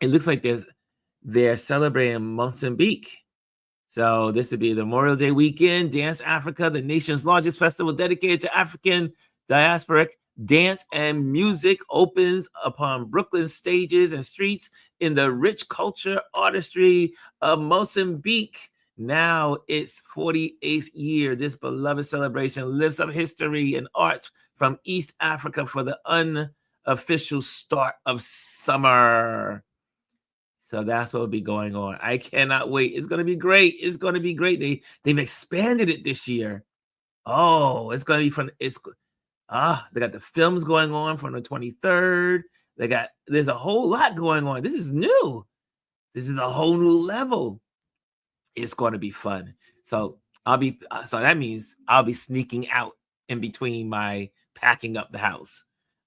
it looks like they're celebrating Mozambique. So this would be the Memorial Day weekend. Dance Africa, the nation's largest festival dedicated to African diasporic dance and music, opens upon Brooklyn stages and streets in the rich culture artistry of Mozambique. Now its 48th year, this beloved celebration lifts up history and arts from East Africa for the unofficial start of summer. So that's what will be going on. I cannot wait. It's going to be great. It's going to be great. They've expanded it this year. Oh, it's going to be from they got the films going on from the 23rd. There's a whole lot going on. This is new. This is a whole new level. It's going to be fun. So so that means I'll be sneaking out in between my packing up the house.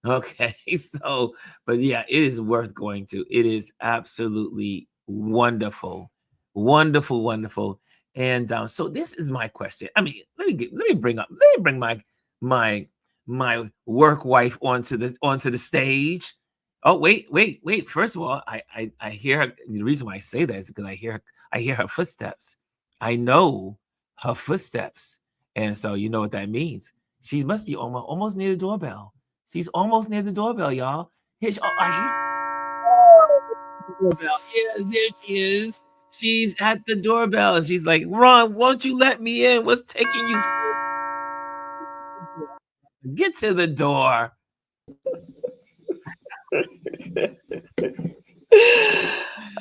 Okay, so, but yeah, it is worth going to. It is absolutely wonderful, wonderful, wonderful. And so this is my question. I mean, let me bring my my work wife onto the stage. Oh, wait. First of all, I hear her. The reason why I say that is because I hear her footsteps. I know her footsteps, and so you know what that means. She must be almost near the doorbell. She's almost near the doorbell, y'all. I hear the doorbell. Yeah, there she is. She's at the doorbell, and she's like, "Ron, won't you let me in? What's taking you so? Get to the door."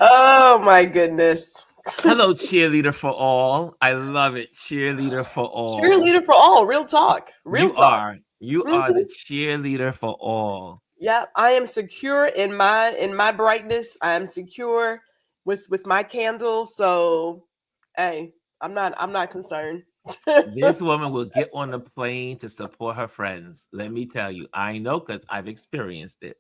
Oh my goodness. Hello, cheerleader for all. I love it. Cheerleader for all. Cheerleader for all. Real talk. Real talk. You are the cheerleader for all. Yeah, I am secure in my brightness. I am secure with my candle. So, hey, I'm not concerned. This woman will get on the plane to support her friends. Let me tell you, I know because I've experienced it.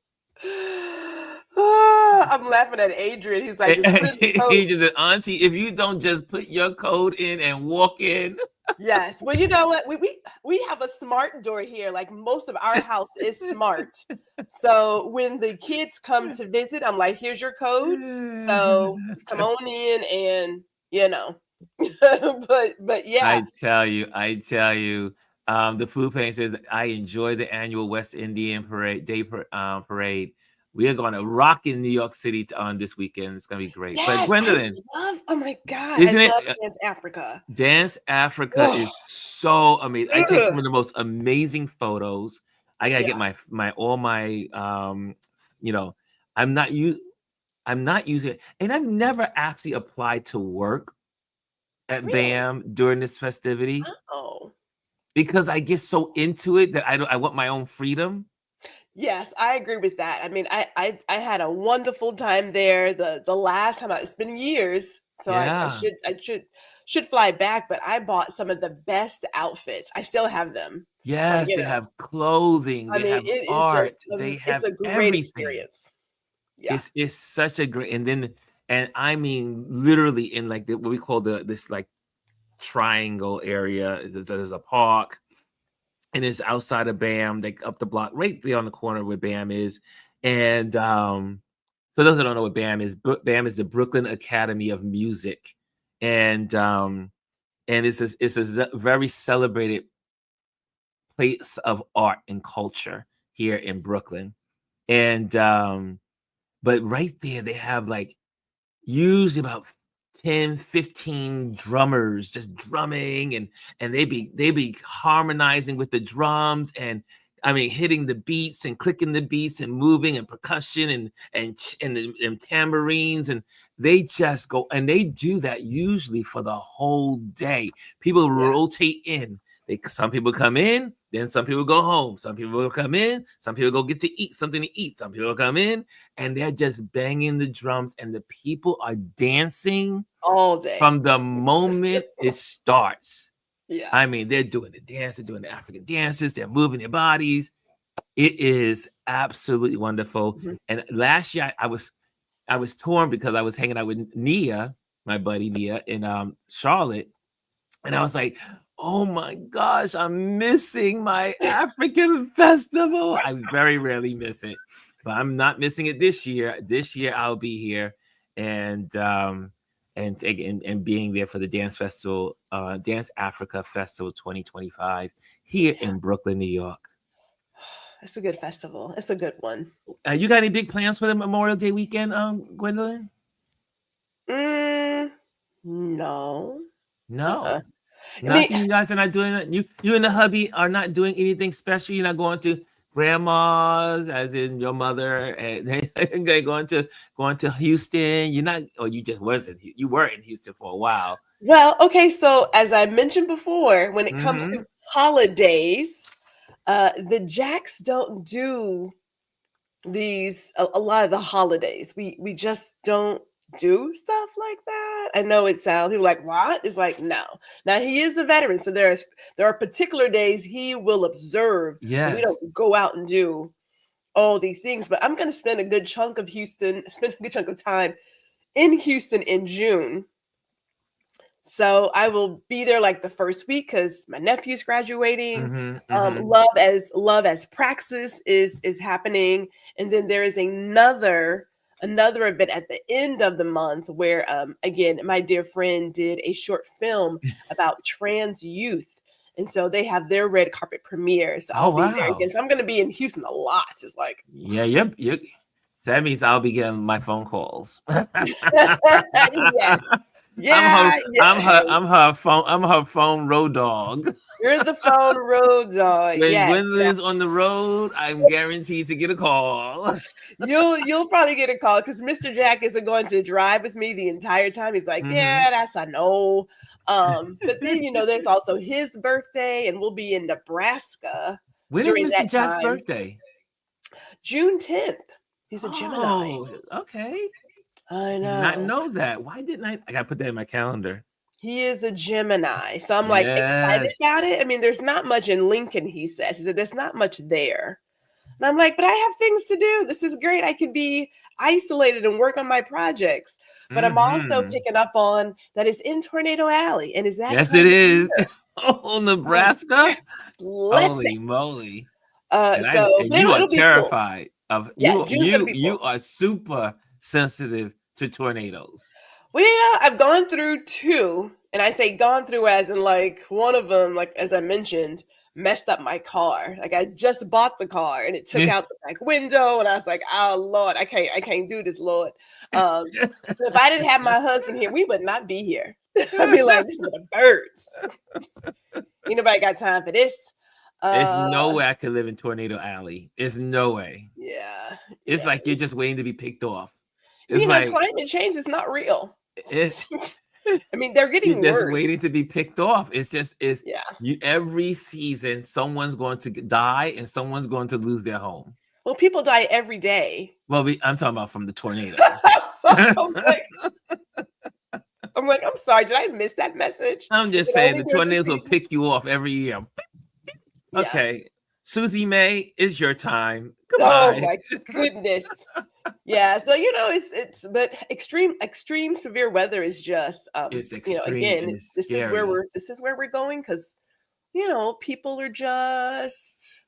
I'm laughing at Adrian. He's like, just put in the code. He just, Auntie, if you don't just put your code in and walk in. Yes. Well, you know what? We have a smart door here. Like most of our house is smart. So when the kids come to visit, I'm like, here's your code. So just come on in and but yeah. I tell you. The food plane says I enjoy the annual West Indian parade. We are going to rock in New York City on this weekend. It's going to be great. Yes, but Gwendolyn, oh my God, isn't I it? love Dance Africa. Dance Africa is so amazing. I take some of the most amazing photos. I gotta get my all my I'm not using it, and I've never actually applied to work at BAM during this festivity. Oh. Because I get so into it that I want my own freedom. Yes, I agree with that. I mean, I had a wonderful time there. The last time it's been years, so Yeah. I should fly back. But I bought some of the best outfits. I still have them. Yes, they have clothing. They have it art. is just They have it's a great everything. experience. Yeah. It's such a great, and I mean literally in like what we call this like triangle area. There's a park. And it's outside of BAM, like up the block, right there on the corner where BAM is. And for those that don't know what BAM is the Brooklyn Academy of Music, and it's a very celebrated place of art and culture here in Brooklyn. And but right there they have like usually about 10, 15 drummers just drumming, and they be harmonizing with the drums, and I mean hitting the beats and clicking the beats and moving and percussion and tambourines, and they just go, and they do that usually for the whole day. People rotate in. Some people come in, then some people go home. Some people will come in, some people go get to eat something to eat. Some people come in and they're just banging the drums, and the people are dancing all day from the moment it starts. Yeah. I mean, they're doing the dance, they're doing the African dances, they're moving their bodies. It is absolutely wonderful. Mm-hmm. And last year I was torn because I was hanging out with Nia, my buddy Nia, in Charlotte. And I was like, oh my gosh, I'm missing my African festival. I very rarely miss it. but I'm not missing it this year. This year I'll be here and being there for the Dance Festival, Dance Africa Festival 2025 here in Brooklyn, New York. It's a good festival. It's a good one. You got any big plans for the Memorial Day weekend, Gwendolyn? No. No. I Nothing. mean, You guys are not doing it. You and the hubby are not doing anything special. You're not going to grandma's, as in your mother, and going to Houston. You're not, or you just wasn't. You were in Houston for a while. well, okay. So as I mentioned before, when it comes to holidays, the Jacks don't do a lot of the holidays. We just don't do stuff like that. I know it sounds people like what? It's like no. Now he is a veteran, so there are particular days he will observe. Yes. We don't go out and do all these things, but I'm going to spend a good chunk of time in Houston in June. So I will be there like the first week because my nephew's graduating. Love as Praxis is happening, and then there is another event at the end of the month where again my dear friend did a short film about trans youth, and so they have their red carpet premiere. So I'll be there again. So I'm going to be in Houston a lot. It's like so that means I'll be getting my phone calls. yes. I'm her phone road dog. You're the phone road dog. When Gwendolyn's on the road, I'm guaranteed to get a call. You'll probably get a call because Mr. Jack isn't going to drive with me the entire time. He's like, yeah, that's I know. But then there's also his birthday, and we'll be in Nebraska. When is Mr. Jack's birthday? June 10th. He's a Gemini. Oh, okay. I know. Did not know that. Why didn't I gotta put that in my calendar. He is a Gemini. So I'm like excited about it. I mean, there's not much in Lincoln, he says. He said there's not much there. And I'm like, but I have things to do. This is great. I could be isolated and work on my projects. But I'm also picking up on that it's in Tornado Alley. And is that yes, it is. Oh, Nebraska. Holy moly. You are terrified of you. You are super sensitive to tornadoes. Well, I've gone through two, and I say gone through as in like one of them, like as I mentioned, messed up my car. Like I just bought the car and it took out the back window, and I was like, "Oh Lord, I can't do this, Lord." If I didn't have my husband here, we would not be here. I'd be like, "This is for the birds." Ain't nobody got time for this. There's no way I could live in Tornado Alley. There's no way. Yeah, it's like you're just waiting to be picked off. It's climate change is not real. I mean, they're getting just worse. Waiting to be picked off. Every season, someone's going to die and someone's going to lose their home. Well, people die every day. Well, I'm talking about from the tornado. I'm like, I'm sorry. Did I miss that message? I'm just saying the tornadoes will pick you off every year. Yeah. Okay. Susie May, it's your time. Goodbye. Oh my goodness. Yeah. So but extreme severe weather is just it's extreme. Again, this is where we're going because people are just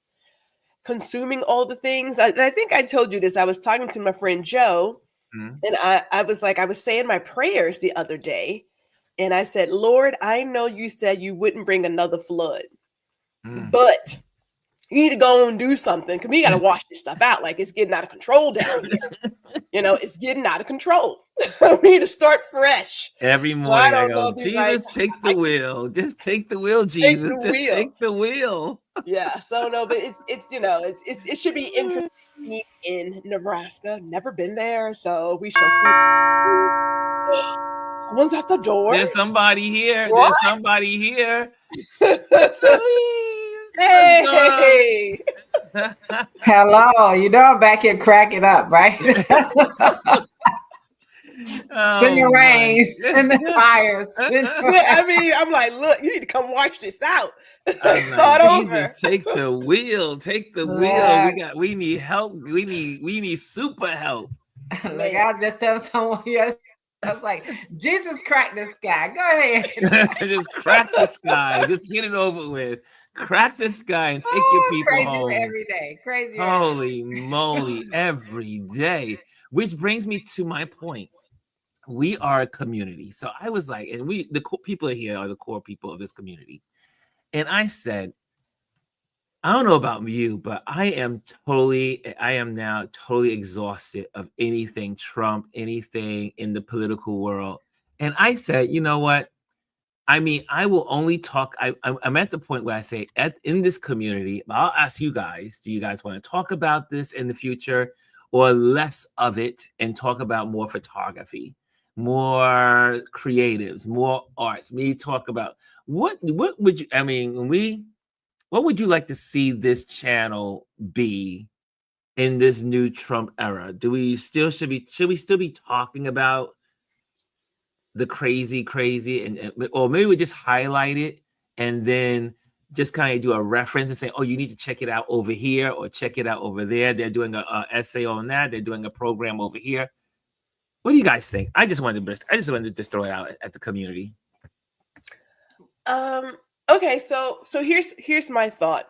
consuming all the things. I think I told you this. I was talking to my friend Joe, and I was saying my prayers the other day, and I said, Lord, I know you said you wouldn't bring another flood, but you need to go and do something because we got to wash this stuff out. Like it's getting out of control down here. It's getting out of control. We need to start fresh. Every morning I go, Jesus, take the wheel. Just take the wheel, Jesus. Take the wheel. Yeah. So no, but it should be interesting in Nebraska. Never been there, so we shall see. Someone's at the door. There's somebody here. What? There's somebody here. Hey. Hello. I'm back here cracking up, right? Send the rain, send the fires. I mean, I'm like, look, you need to come watch this out. Start over. Take the wheel. Take the wheel. We need help. We need super help. Like I was just telling someone I was like, Jesus, crack the sky. Go ahead. Just crack the sky. Just get it over with. crack the sky and take your people crazy home. every day. Crazy. Holy moly, every day. Which brings me to my point. We are a community. So I was like, and the people here are the core people of this community. And I said, I don't know about you, but I am now totally exhausted of anything Trump, anything in the political world. And I said, you know what? I mean, I will only talk. I'm at the point where I say, in this community, I'll ask you guys, do you guys want to talk about this in the future or less of it and talk about more photography, more creatives, more arts? Me talk about what would you, I mean, what would you like to see this channel be in this new Trump era? Should we still be talking about the crazy and or maybe we just highlight it and then just kind of do a reference and say, oh, you need to check it out over here or check it out over there. They're doing a essay on that. They're doing a program over here. What do you guys think? I just wanted to just throw it out at the community. Okay, so here's my thought.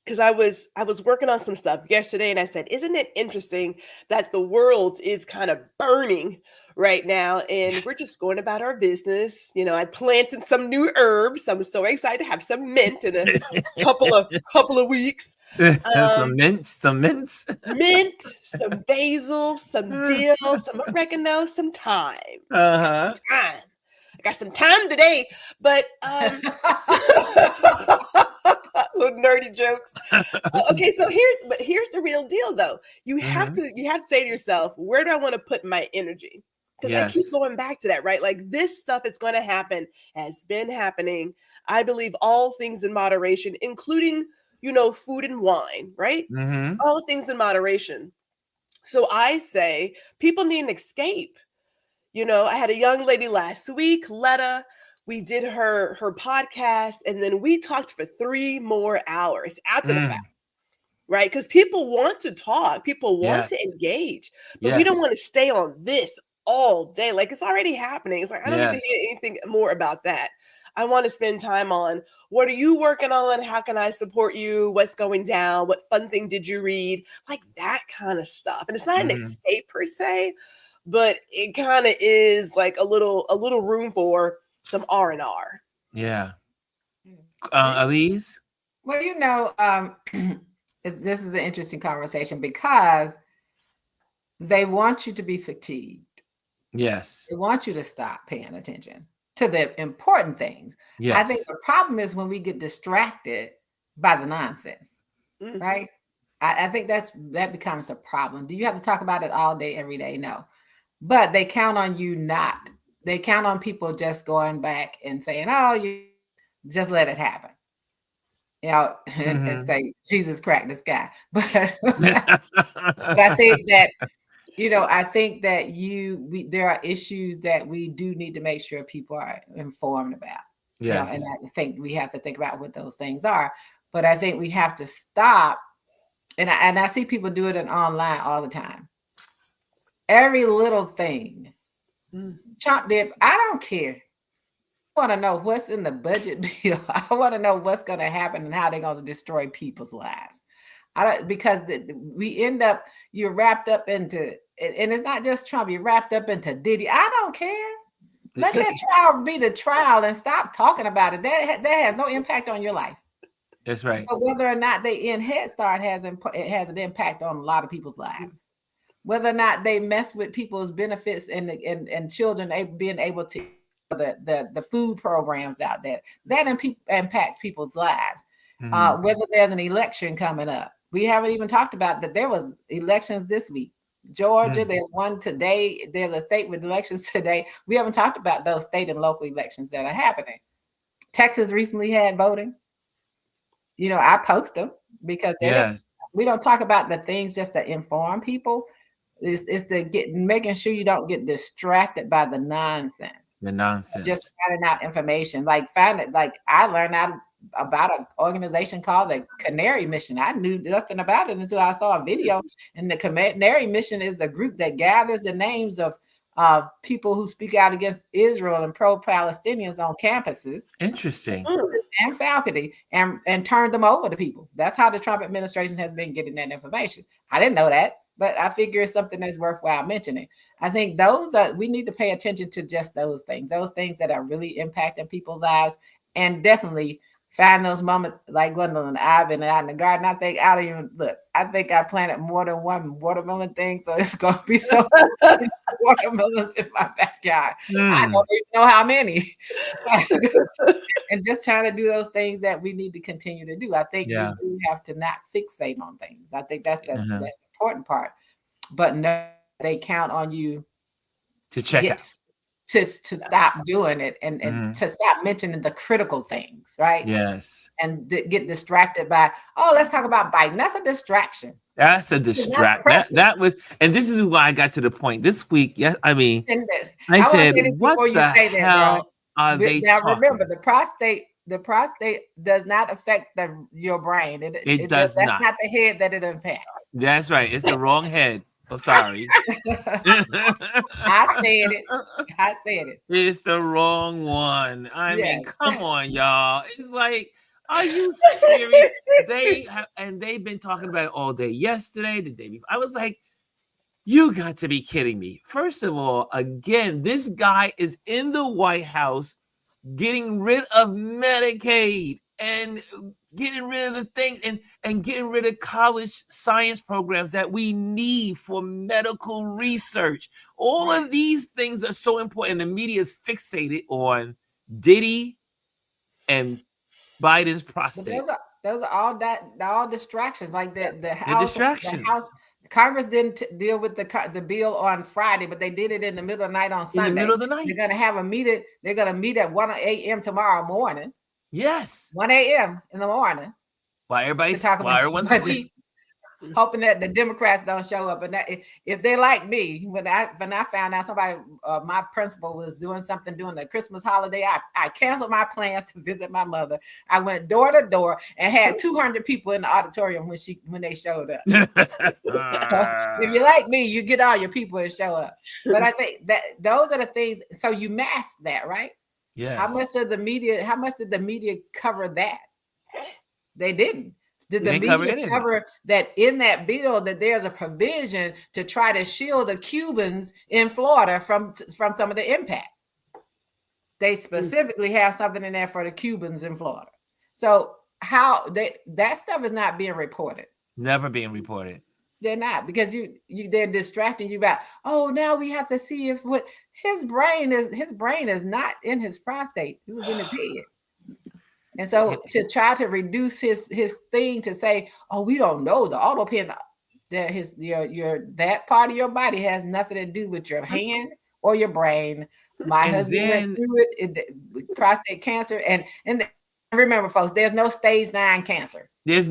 Because I was working on some stuff yesterday and I said, isn't it interesting that the world is kind of burning right now and we're just going about our business? You know, I planted some new herbs. I'm so excited to have some mint in a couple of weeks. Some mints. Mint, some basil, some dill, some oregano, some thyme. Uh-huh. I got some time today, but little nerdy jokes. Okay, so here's the real deal though. You have to say to yourself, where do I want to put my energy? Because I keep going back to that, right? Like this stuff is going to happen, has been happening. I believe all things in moderation, including, food and wine, right? Mm-hmm. All things in moderation. So I say people need an escape. I had a young lady last week, Letta. We did her podcast, and then we talked for 3 more hours after the fact, right? Because people want to talk, people want to engage, but we don't want to stay on this all day. Like it's already happening. It's like I don't need to hear anything more about that. I want to spend time on what are you working on? How can I support you? What's going down? What fun thing did you read? Like that kind of stuff. And it's not an escape per se, but it kind of is like a little room for some R&R. Yeah. Elise? Well, this is an interesting conversation because they want you to be fatigued. Yes. They want you to stop paying attention to the important things. Yes. I think the problem is when we get distracted by the nonsense, right? I think that becomes a problem. Do you have to talk about it all day, every day? No. But they count on you not. They count on people just going back and saying, oh, you just let it happen. And say, Jesus cracked the sky. But I think that, there are issues that we do need to make sure people are informed about. Yes. And I think we have to think about what those things are. But I think we have to stop. And I see people do it online all the time. Every little thing. Trump did. I don't care. I want to know what's in the budget bill. I want to know what's going to happen and how they're going to destroy people's lives. Because we end up, you're wrapped up into, and it's not just Trump, you're wrapped up into Diddy. I don't care. Let that trial be the trial and stop talking about it. That has no impact on your life. That's right. But whether or not they end Head Start it has an impact on a lot of people's lives. Whether or not they mess with people's benefits and children being able to the food programs out there, that impacts people's lives. Whether there's an election coming up, we haven't even talked about that. There was elections this week. Georgia, there's one today. There's a state with elections today. We haven't talked about those state and local elections that are happening. Texas recently had voting. I post them because we don't talk about the things just to inform people. It's to making sure you don't get distracted by the nonsense. Just finding out information. Like I learned out about an organization called the Canary Mission. I knew nothing about it until I saw a video. And the Canary Mission is a group that gathers the names of people who speak out against Israel and pro-Palestinians on campuses. Interesting. And faculty and turned them over to people. That's how the Trump administration has been getting that information. I didn't know that, but I figure it's something that's worthwhile mentioning. I think we need to pay attention to just those things that are really impacting people's lives, and definitely find those moments like Gwendolyn. I've been out in the garden. I think I planted more than one watermelon thing, so it's gonna be so many watermelons in my backyard. I don't even know how many. And just trying to do those things that we need to continue to do. I think we do have to not fixate on things. I think that's the important part. But no, they count on you to check out. To stop doing it and to stop mentioning the critical things, right? Yes. And get distracted by, let's talk about Biden. That's a distraction. That's a distraction. That was, and this is why I got to the point this week. Yes, I mean, I said, what the hell are they talking? Now remember, the prostate does not affect your brain. It does not. That's not the head that it impacts. That's right. It's the wrong head. I'm sorry. I said it. It's the wrong one. I mean, come on, y'all. It's like, are you serious? They've been talking about it all day yesterday, the day before. I was like, you got to be kidding me. First of all, again, this guy is in the White House getting rid of Medicaid and getting rid of the things and getting rid of college science programs that we need for medical research. All of these things are so important. The media is fixated on Diddy and Biden's prostate. Those are all distractions. Like the distractions. Congress didn't deal with the bill on Friday, but they did it in the middle of the night on Sunday. In the middle of the night. They're going to have a meeting. They're going to meet at 1 a.m. tomorrow morning. Yes. 1 a.m. in the morning. While everyone's asleep. Hoping that the Democrats don't show up. And that if they like me, when I found out somebody, my principal was doing something during the Christmas holiday, I canceled my plans to visit my mother. I went door to door and had 200 people in the auditorium when they showed up. If you like me, you get all your people and show up. But I think that those are the things. So you mask that, right? Yes. How much did the media cover that? They didn't. Did the media cover that in that bill that there's a provision to try to shield the Cubans in Florida from some of the impact? They specifically have something in there for the Cubans in Florida. So that stuff is not being reported. Never being reported. They're not, because they're distracting you about, now we have to see if what his brain is not in his prostate. It was in his head. And so to try to reduce his thing to say, we don't know the auto pen, that that part of your body has nothing to do with your hand or your brain. My husband went through it, prostate cancer, and remember, folks, there's no stage 9 cancer. There is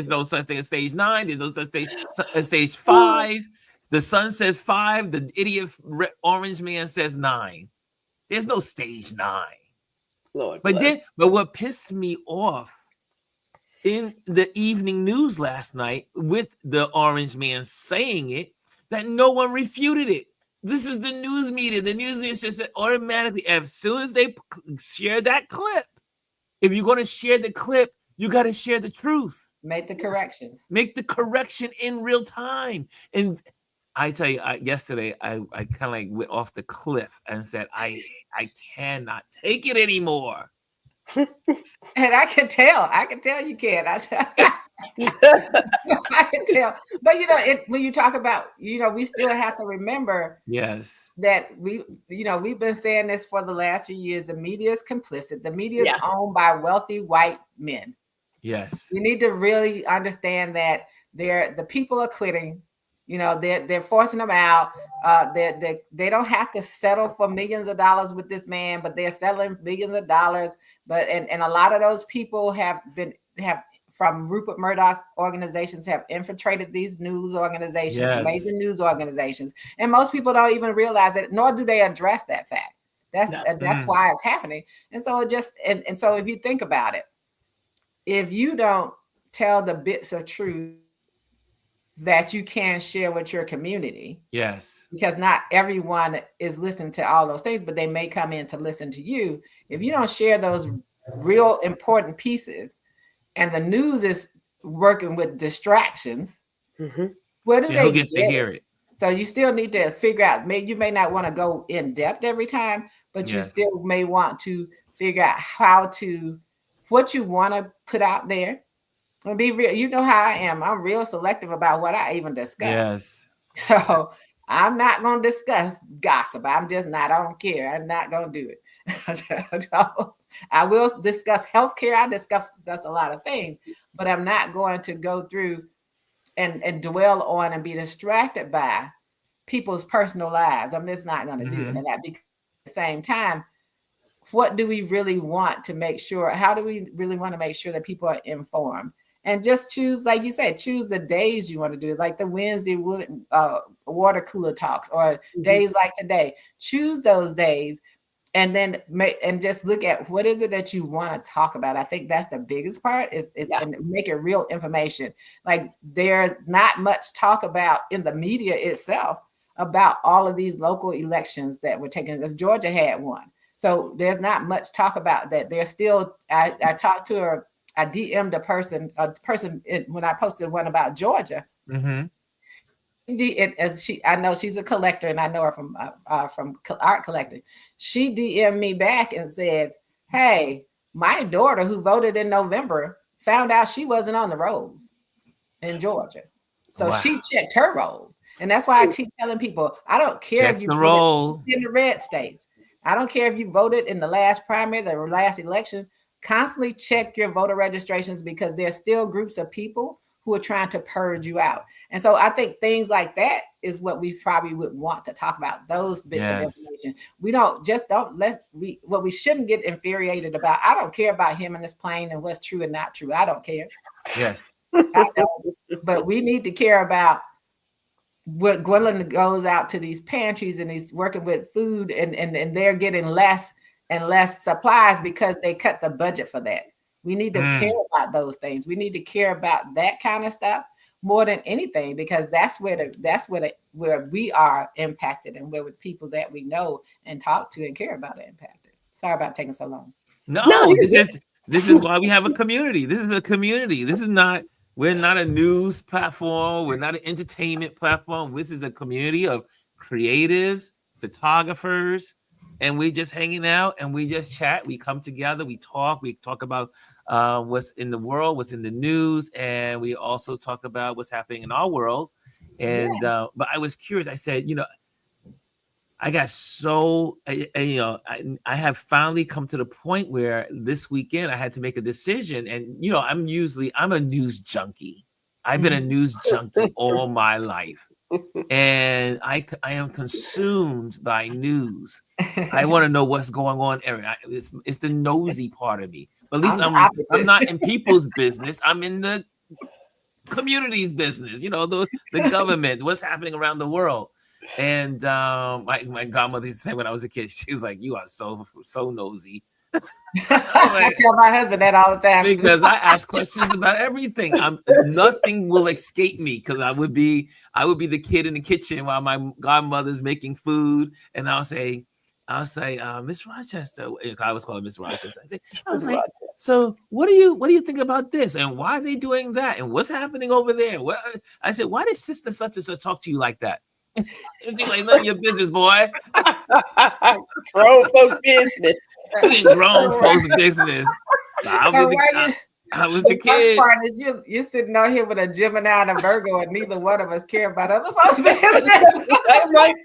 no such thing as stage 9. There's no such thing as stage 5. The sun says 5. The idiot orange man says 9. There's no stage 9. Lord, but what pissed me off in the evening news last night with the orange man saying it, that no one refuted it. This is the news media. The news media just said automatically, as soon as they share that clip, if you're going to share the clip, you got to share the truth. Make the corrections. Make the correction in real time. And I tell you, yesterday I kind of like went off the cliff and said, I cannot take it anymore. And I can tell you can't. I can tell. But when you talk about, we still have to remember that we've been saying this for the last few years. The media is complicit. The media is owned by wealthy white men. Yes. You need to really understand that the people are quitting. They're forcing them out. They don't have to settle for millions of dollars with this man, but they're settling billions of dollars. But and a lot of those people have from Rupert Murdoch's organizations have infiltrated these news organizations, amazing news organizations, and most people don't even realize it, nor do they address that fact. That's why it's happening. And so so if you think about it, if you don't tell the bits of truth that you can share with your community. Yes. Because not everyone is listening to all those things, but they may come in to listen to you. If you don't share those real important pieces, and the news is working with distractions, where do Who they gets to get hear it? it? So you still need to figure out, maybe you may not want to go in depth every time, but you Yes. still may want to figure out what you want to put out there. And be real. You know how I am. I'm real selective about what I even discuss. Yes. So I'm not going to discuss gossip. I'm just not. I don't care. I'm not going to do it. I will discuss healthcare. I discuss a lot of things, but I'm not going to go through and dwell on and be distracted by people's personal lives. I'm just not going to do it. And at the same time, what do we really want to make sure? How do we really want to make sure that people are informed? And just choose, like you said, choose the days you want to do it, like the Wednesday water cooler talks, or days like today. Choose those days, and then just look at what is it that you want to talk about. I think that's the biggest part is and make it real information. Like there's not much talk about in the media itself about all of these local elections that were taken, because Georgia had one. So there's not much talk about that. There's still, I talked to her, I DM'd a person when I posted one about Georgia. I know she's a collector, and I know her from art collecting. She DM'd me back and said, "Hey, my daughter who voted in November found out she wasn't on the rolls in Georgia, so she checked her roll." And that's why I keep telling people, I don't care if you voted in the red states. I don't care if you voted in the last primary, the last election. Constantly check your voter registrations, because there's still groups of people who are trying to purge you out. And so I think things like that is what we probably would want to talk about, those bits of information. What we shouldn't get infuriated about. I don't care about him and his plane and what's true and not true. I don't care. Yes. I don't. But we need to care about what Gwendolyn goes out to these pantries and he's working with food, and they're getting less and less supplies because they cut the budget for that. We need to care about those things. We need to care about that kind of stuff more than anything, because that's where we are impacted, and where with people that we know and talk to and care about are impacted. Sorry about taking so long. No, this is why we have a community. This is a community. We're not a news platform. We're not an entertainment platform. This is a community of creatives, photographers, and we just hanging out and we just chat. We come together, we talk about what's in the world, what's in the news, and we also talk about what's happening in our world. And but I was curious. I said, I got I have finally come to the point where this weekend I had to make a decision. And I'm a news junkie. I've been a news junkie all my life, and I am consumed by news. I want to know what's going on. It's the nosy part of me. But at least I'm not in people's business. I'm in the community's business. The government, what's happening around the world. And my godmother used to say when I was a kid, she was like, "You are so nosy." I tell my husband that all the time, because I ask questions about everything. Nothing will escape me, because I would be the kid in the kitchen while my godmother's making food, and I'll say, Miss Rochester. I always call her Miss Rochester. I was like, so what do you think about this, and why are they doing that, and what's happening over there? I said, why did sister such and such talk to you like that? And she's like, none of your business, boy. Grown folks' business. Grown folks' business. I was the kid. Part is you're sitting out here with a Gemini and a Virgo, and neither one of us care about other folks' business. I'm like,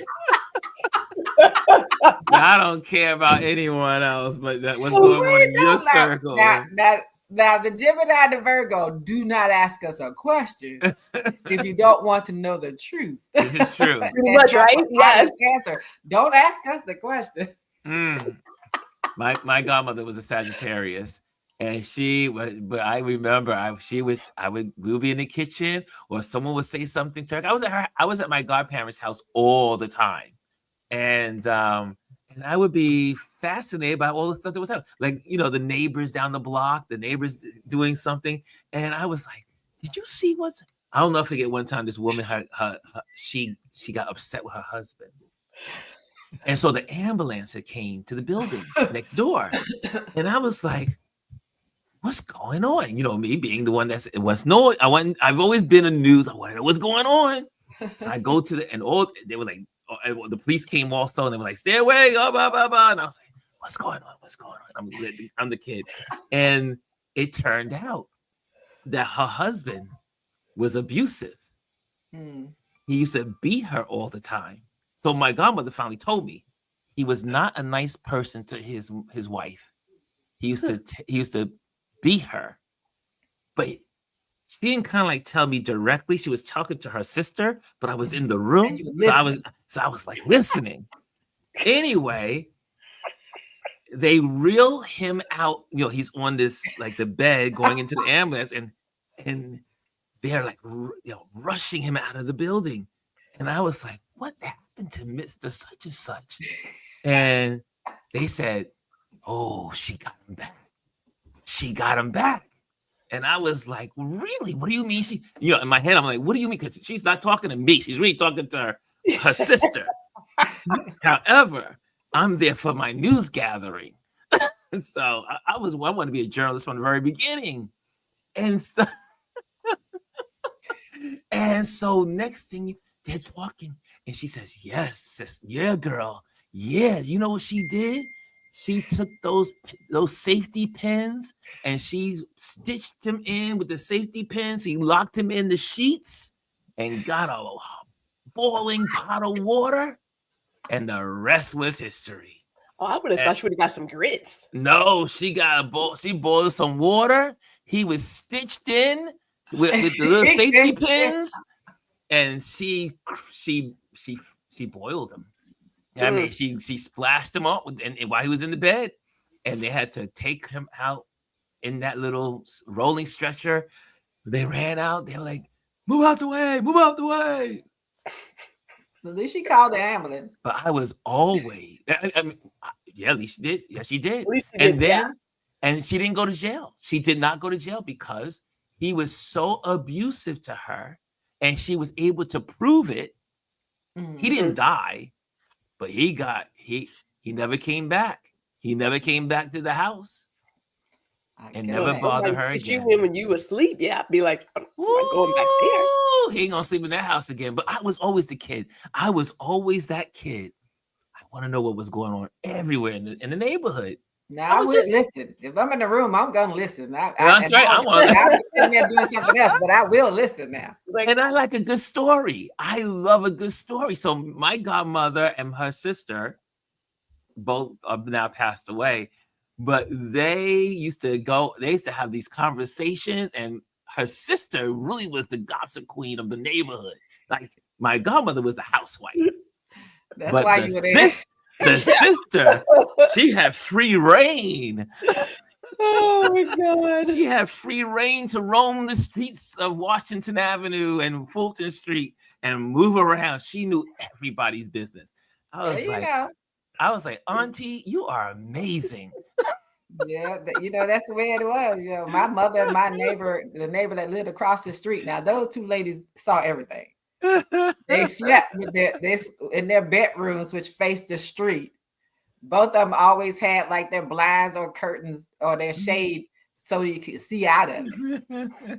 I don't care about anyone else, but what's going on in your circle. Now, the Gemini and the Virgo, do not ask us a question if you don't want to know the truth. This is true. Pretty much, right? Yes. Answer. Don't ask us the question. My godmother was a Sagittarius, and I remember we would be in the kitchen, or someone would say something to her. I was at my godparents' house all the time, and I would be fascinated by all the stuff that was happening. Like, the neighbors down the block, the neighbors doing something. And I was like, did you see I'll never forget one time this woman she got upset with her husband. And so the ambulance had came to the building next door. And I was like, what's going on? You know, me being the one that's I've always been in news. I want to know what's going on. So I go to they were like, the police came also, and they were like, stay away, blah, blah, blah, blah. And I was like, what's going on? What's going on? I'm the kid. And it turned out that her husband was abusive. He used to beat her all the time. So my godmother finally told me he was not a nice person to his wife. He used to beat her, but she didn't kind of like tell me directly. She was talking to her sister, but I was in the room, so I was like listening. Anyway, they reel him out. You know, he's on this like the bed going into the ambulance, and they're like rushing him out of the building. And I was like, what happened to Mr. Such and Such? And they said, oh, she got him back. She got him back. And I was like, really? What do you mean? She, in my head, I'm like, what do you mean? Because she's not talking to me. She's really talking to her sister. However, I'm there for my news gathering. And so I wanted to be a journalist from the very beginning. And so next thing they're talking, and she says, yes, sis, yeah, girl. Yeah, you know what she did? She took those safety pins and she stitched him in with the safety pins. He locked him in the sheets and got a boiling pot of water, and the rest was history. Oh, I would have thought she would have got some grits. No, she boiled some water. He was stitched in with the little safety pins, and she boiled him. I mean, she splashed him up and while he was in the bed, and they had to take him out in that little rolling stretcher. They ran out. They were like, "Move out the way! Move out the way!" At least she called the ambulance. But I was always, I mean, yeah, at least she did. Yes, she did. And she didn't go to jail. She did not go to jail because he was so abusive to her, and she was able to prove it. He didn't die. But he never came back. He never came back to the house and never bothered her again. When you asleep, I'd be like, I'm not going back there. He ain't gonna sleep in that house again. But I was always the kid. I was always that kid. I want to know what was going on everywhere in the neighborhood. Now I would listen. If I'm in the room, I'm gonna listen. That's right. I'm sitting there doing something else, but I will listen now. And I like a good story. I love a good story. So my godmother and her sister, both have now passed away, but they used to have these conversations, and her sister really was the gossip queen of the neighborhood. Like my godmother was the housewife. That's why you were there. The sister, she had free reign. Oh my God. She had free reign to roam the streets of Washington Avenue and Fulton Street and move around. She knew everybody's business. I was like, Auntie, you are amazing. Yeah, that's the way it was. My mother and the neighbor that lived across the street. Now, those two ladies saw everything. They slept in their bedrooms, which faced the street. Both of them always had like their blinds or curtains or their shade so you could see out of it.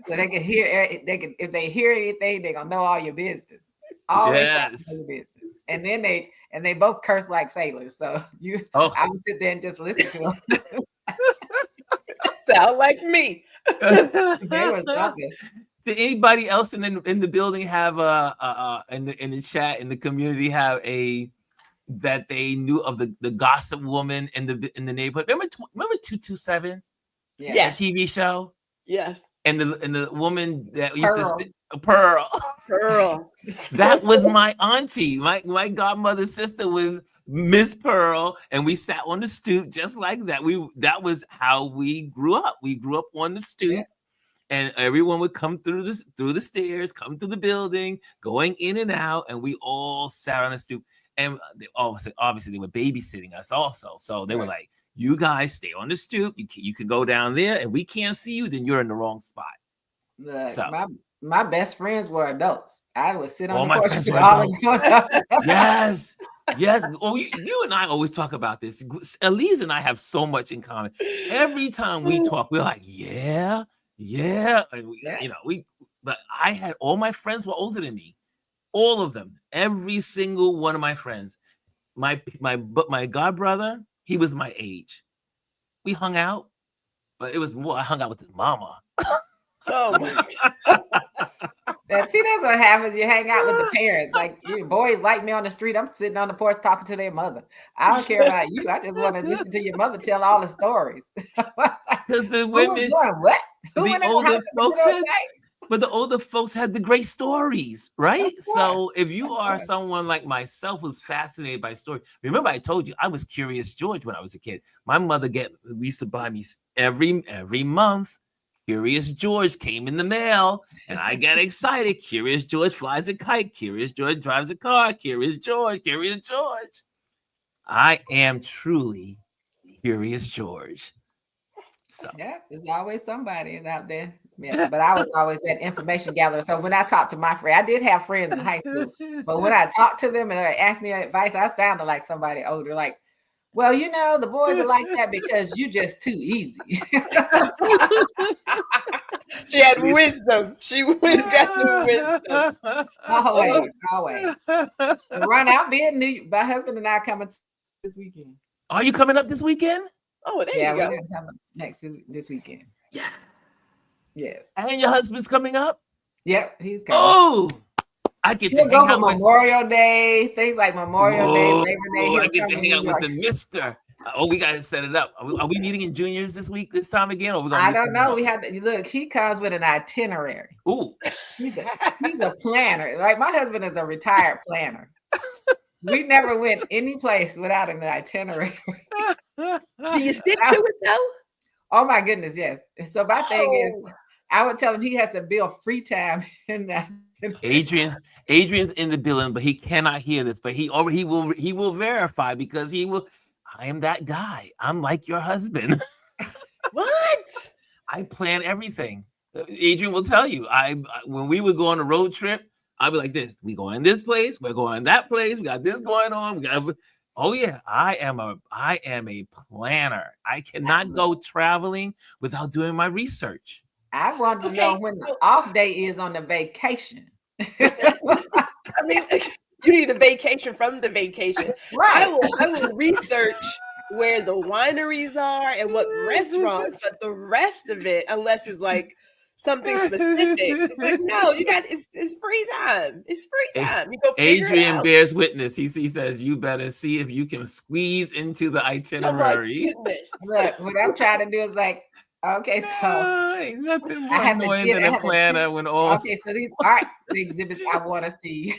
So they could hear. If they hear anything, they're gonna know all your business. Always know your business. And then they both curse like sailors. So I would sit there and just listen to them. Sound like me. They was something. Did anybody else in the building have in the chat in the community have that they knew of the gossip woman in the neighborhood? Remember 227? Yeah, the TV show. Yes. And the woman that used Pearl. to Pearl. That was my auntie. My godmother's sister was Miss Pearl, and we sat on the stoop just like that. That was how we grew up. We grew up on the stoop. Yeah. And everyone would come through the stairs, come through the building, going in and out, and we all sat on the stoop. And they obviously they were babysitting us also. So they were like, "You guys stay on the stoop. You can go down there, and we can't see you. Then you're in the wrong spot." Look, so my best friends were adults. I would sit on All the my porch friends with were all adults. the Yes. Yes. Oh, you and I always talk about this. Elise and I have so much in common. Every time we talk, we're like, yeah. And we, Yeah. but I had all my friends were older than me. All of them. Every single one of my friends. My god brother, he was my age. We hung out, but it was more I hung out with his mama. Oh my See, that's what happens. You hang out with the parents. Like, you boys like me on the street. I'm sitting on the porch talking to their mother. I don't care about you. I just want to listen to your mother tell all the stories. Because the Who was women, doing what? Who the went in the older house in the folks middle of had, the night? but the older folks had the great stories, right? course, So if you of are course. someone like myself who's fascinated by stories, remember I told you I was Curious George when I was a kid. My mother used to buy me every month. Curious George came in the mail, and I got excited. Curious George flies a kite. Curious George drives a car. Curious George. Curious George. I am truly Curious George. So Yeah, there's always somebody out there. Yeah, but I was always that information gatherer. So when I talked to my friend, I did have friends in high school, but when I talked to them and they asked me advice, I sounded like somebody older. Like, well, the boys are like that because you just too easy. She had wisdom. She would have got the wisdom. always. Run out being my husband and I coming this weekend. Are you coming up this weekend? Oh, there Yeah, you go. we're gonna come next this weekend. Yeah. Yes. And your husband's coming up? Yep, he's coming. Oh, I get to He'll go hang for out with Memorial Day, things like Memorial Day, Labor Day. I He'll get come to to hang New out with York. the mister. Oh, we got to set it up. Are we meeting in Juniors this time again? Or we gonna I don't know. We have to look. He comes with an itinerary. Ooh. He's a planner. Like, my husband is a retired planner. We never went any place without an itinerary. Do you stick to it though? Oh my goodness, yes. So my thing is, I would tell him he has to build free time in that. Adrian's in the building, but he cannot hear this. But he will verify, because I am that guy. I'm like your husband. What? I plan everything. Adrian will tell you. When we would go on a road trip, I'd be like this: we go in this place, we're going that place, we got this going on. Oh yeah, I am a planner. I cannot go traveling without doing my research. I want to know when the off day is on the vacation. I mean, you need a vacation from the vacation. Right. I will research where the wineries are and what restaurants, but the rest of it, unless it's like something specific, it's like, no, it's free time. It's free time. You go figure it Adrian out. bears witness. He says you better see if you can squeeze into the itinerary. Oh my goodness. Look, what I'm trying to do is like, okay, so ain't nothing more I have to annoying get- than I a have to planner when all okay, so these art exhibits I want to see.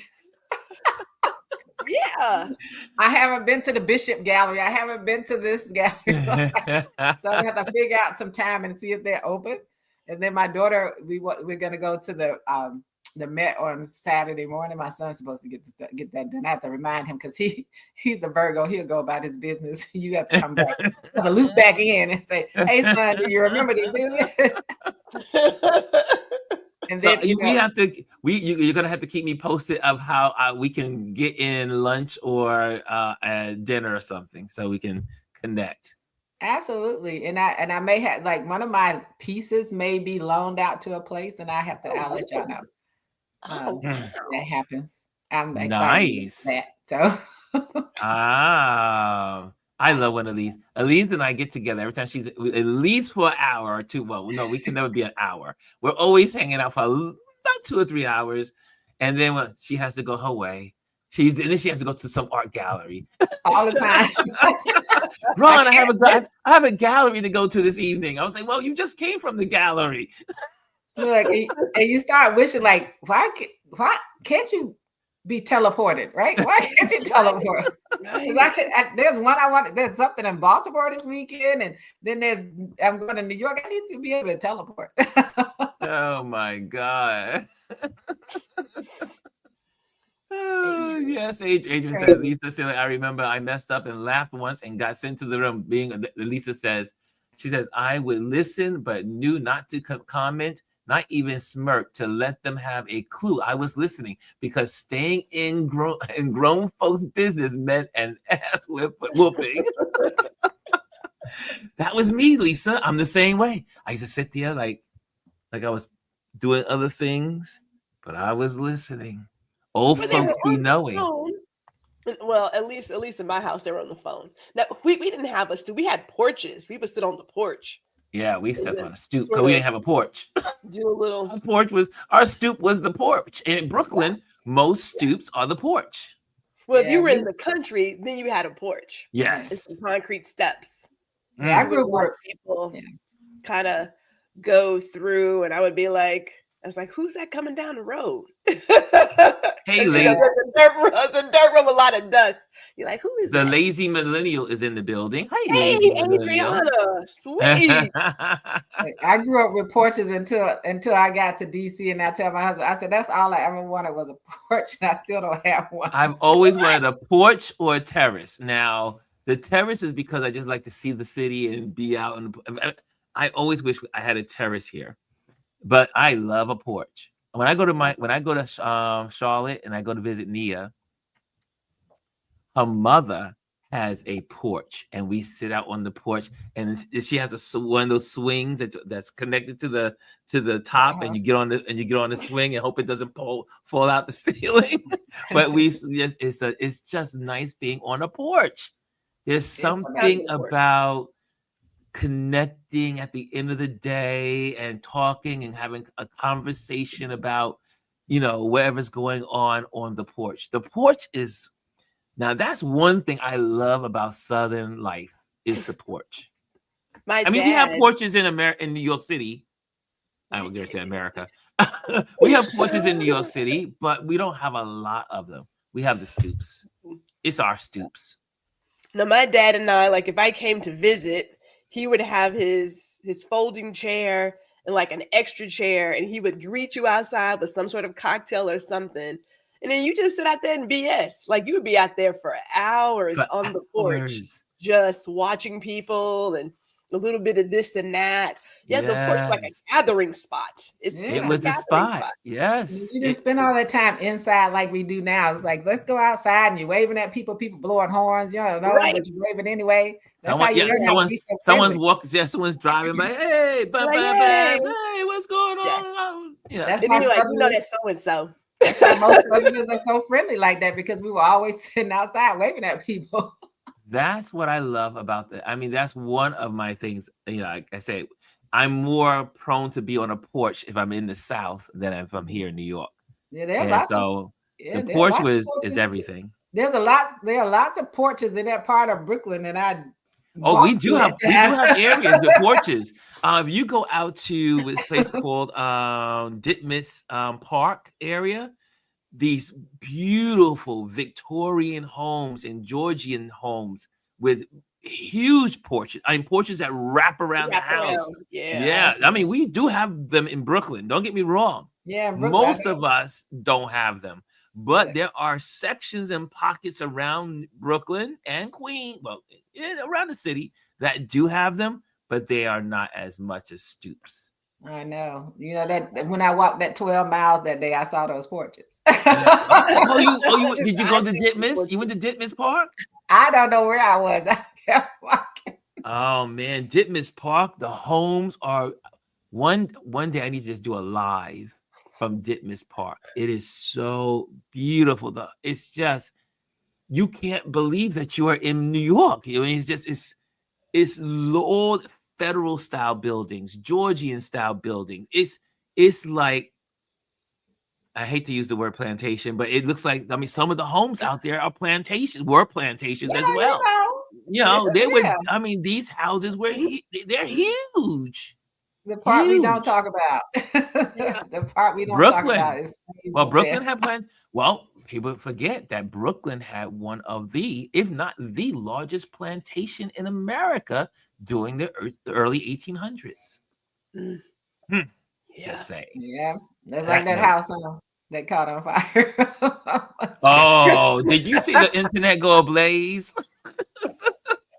Yeah. I haven't been to the Bishop Gallery. I haven't been to this gallery. So I have to figure out some time and see if they're open. And then my daughter, we're gonna go to the Met on Saturday morning. My son's supposed to get that done. I have to remind him because he's a Virgo. He'll go about his business. You have to come back, have to loop back in and say, "Hey son, do you remember to do this?" And So then you're gonna have to keep me posted of how we can get in lunch or dinner or something, so we can connect. Absolutely. And I may have, like, one of my pieces may be loaned out to a place, and I'll let y'all know. Oh, That happens. I'm excited Nice. about that. So I love when Elise and I get together every time she's at least for an hour or two. Well, no, we can never be an hour. We're always hanging out for about 2 or 3 hours, and then when she has to go her way, and then she has to go to some art gallery. all the time. Ron, I have a gallery to go to this evening. I was like, well, you just came from the gallery. Look, and you start wishing, like, why can't you be teleported, right? Why can't you teleport? There's one I want. There's something in Baltimore this weekend, and then I'm going to New York. I need to be able to teleport. Oh my God. Yes, Adrian says, Lisa said, I remember I messed up and laughed once and got sent to the room. Lisa says, she says, I would listen but knew not to comment. not even smirk, to let them have a clue I was listening, because staying in grown folks' business meant an ass whooping. That was me, Lisa. I'm the same way. I used to sit there like I was doing other things, but I was listening. Old But they folks were be on the knowing. phone. Well, at least in my house, they were on the phone. Now we didn't have a stoop. We had porches. We would sit on the porch. Yeah, we and slept just on a stoop because sort we of didn't have a porch. do a little. Our stoop was the porch. And in Brooklyn, most stoops are the porch. Well, if Yeah, you were in we- the country, then you had a porch. Yes. It's some concrete steps. Yeah, I You would grew up watch with people yeah. kind of go through, and I would be like, I was like, who's that coming down the road? Hey, 'Cause, lady. there's a dirt road with a lot of dust. You're like, who is The that? lazy millennial is in the building. Hi, Hey, lazy millennial. Adriana, sweet. I grew up with porches until I got to DC, and I tell my husband, I said that's all I ever wanted was a porch, and I still don't have one. I've always wanted a porch or a terrace. Now, the terrace is because I just like to see the city and be out. And I always wish I had a terrace here, but I love a porch. When I go to Charlotte and I go to visit Nia, her mother has a porch, and we sit out on the porch, and she has one of those swings that's connected to the top, and you get on the swing and hope it doesn't fall out the ceiling. But it's just nice being on a porch. There's something about connecting at the end of the day and talking and having a conversation about, whatever's going on the porch. The porch is, now that's one thing I love about Southern life is the porch. We have porches in New York City. I was going to say America. We have porches in New York City, but we don't have a lot of them. We have the stoops. It's our stoops. Now, my dad and I, like, if I came to visit, he would have his folding chair and like an extra chair, and he would greet you outside with some sort of cocktail or something. And then you just sit out there and BS. Like, you would be out there for hours on the porch, just watching people and a little bit of this and that. Yeah, the porch like a gathering spot. It was a spot. Yes. You didn't spend all that time inside like we do now. It's like, let's go outside, and you're waving at people blowing horns. You don't know, but you're waving anyway. That's how you learn how to be so someone's walking. Yeah, someone's driving by. Hey, hey, what's going on? Yes. That's why that's so and so. That's why most Southerners are so friendly like that, because we were always sitting outside waving at people. That's what I love about that. That's one of my things. Like I say, I'm more prone to be on a porch if I'm in the South than if I'm here in New York. Yeah, the porch is everything. There are lots of porches in that part of Brooklyn, and we do have areas with porches. You go out to this place called Ditmas Park area. These beautiful Victorian homes and Georgian homes with huge porches. Porches that wrap around the house. Yeah. We do have them in Brooklyn. Don't get me wrong. Yeah, most of us don't have them, but there are sections and pockets around Brooklyn and Queens, around the city, that do have them, but they are not as much as stoops. I know. That when I walked that 12 miles that day, I saw those porches. Did you go to Ditmas? You went to Ditmas Park? I don't know where I was. I kept walking. Oh man, Ditmas Park. The homes are one day I need to just do a live from Ditmas Park. It is so beautiful. It's just, you can't believe that you are in New York. It's old federal style buildings, Georgian style buildings. It's like, I hate to use the word plantation, but it looks like, some of the homes out there are plantations as well. These houses they're huge. The part we don't talk about. The part we don't talk about is Brooklyn had planned. Well, people forget that Brooklyn had one of the, if not the largest plantation in America during the early 1800s. Just saying. Yeah, that's like that house that caught on fire. Oh, did you see the internet go ablaze?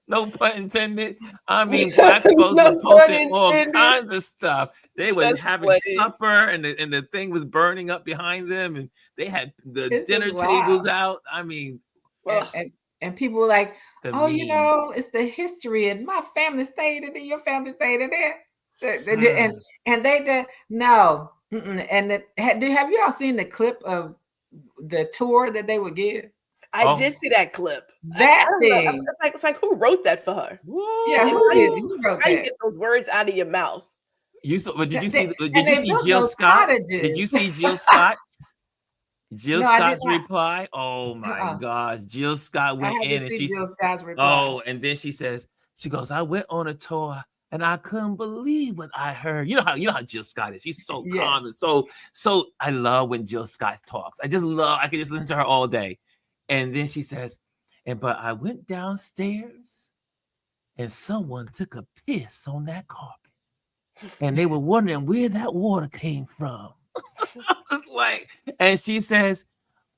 No pun intended. I mean, black folks No were posting pun all intended. kinds of stuff. They were Just having what is. supper, and the thing was burning up behind them, and they had the It's dinner just tables wild. out. I mean, Ugh. And people were like, the oh, you memes. know, it's the history, and my family stayed in there, your family stayed in there. And they did no. And have you all seen the clip of the tour that they would give? I Oh. did see that clip. That I don't know. thing. It's like who wrote that for her? Yeah, Woo! who wrote How you that? get those words out of your mouth? You saw? But did you They- see? and Did you they see built Jill those Scott? cottages. Did you see Jill Scott? Jill No, I did Scott's not. reply. Oh my Uh-uh. gosh! Jill Scott I went in haven't and seen she. Jill Scott's reply. Oh, and then she says, she goes, I went on a tour and I couldn't believe what I heard. You know how Jill Scott is. She's so Yes. calm and so I love when Jill Scott talks. I can just listen to her all day. And then she says, but I went downstairs and someone took a piss on that carpet. And they were wondering where that water came from. I was like, and she says,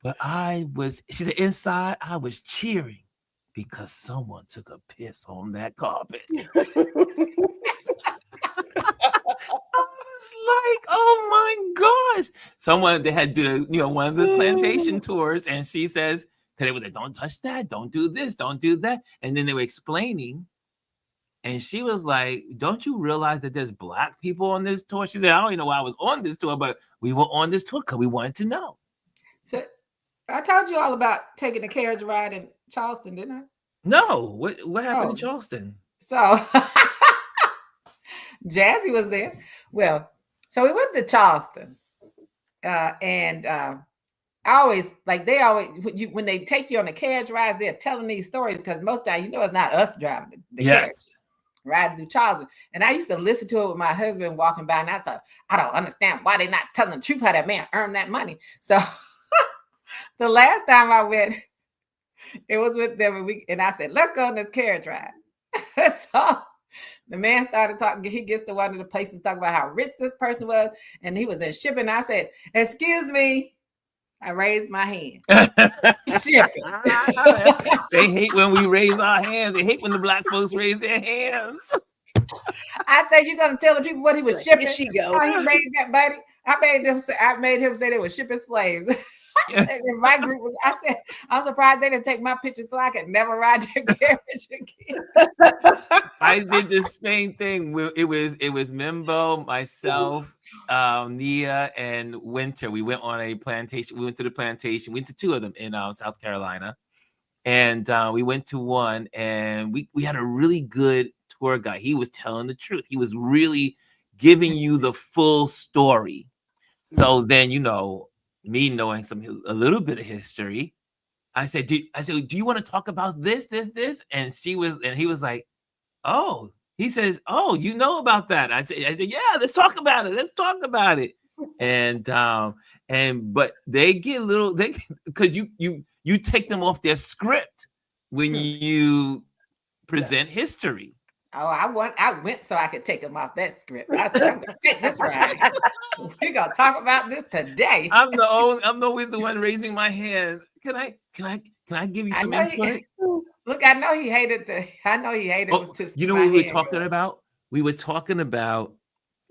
she said, inside I was cheering because someone took a piss on that carpet. I was like, oh my gosh. Someone, they had did one of the plantation tours, and she says, they were like, don't touch that, don't do this, don't do that. And then they were explaining, and she was like, don't you realize that there's black people on this tour? She said, I don't even know why I was on this tour, but we were on this tour because we wanted to know. So I told you all about taking a carriage ride in Charleston, didn't I? No, what happened in Oh. Charleston? So Jazzy was there. Well, so we went to Charleston, and I always when they take you on the carriage ride, they're telling these stories because most of the time, it's not us driving the carriage. Riding through Charleston. And I used to listen to it with my husband walking by, and I thought, I don't understand why they're not telling the truth how that man earned that money. So the last time I went, it was with them, and I said, let's go on this carriage ride. So the man started talking. He gets to one of the places talking about how rich this person was, and he was in shipping. I said, excuse me. I raised my hand. Shipping. They hate when we raise our hands. They hate when the black folks raise their hands. I said, you're gonna tell the people what he was shipping. Here she go. How he made that money. I made him say they were shipping slaves. In my group I said, I'm surprised they didn't take my picture so I could never ride their carriage again. I did the same thing. It was Mimbo, myself, Nia, and Winter. We went on a plantation. We went to the plantation. We went to two of them in South Carolina. And we went to one, and we had a really good tour guide. He was telling the truth. He was really giving you the full story. So then, me knowing a little bit of history, I said, do you want to talk about this? And he was like, oh, he says, oh, you know about that. I said, yeah, let's talk about it. But they get because you take them off their script when you present history. Oh, I went so I could take them off that script. I said, I'm gonna take this ride. We're gonna talk about this today. I'm always the one raising my hand. Can I give you some input? Look, I know he hated. You know what we were talking about? We were talking about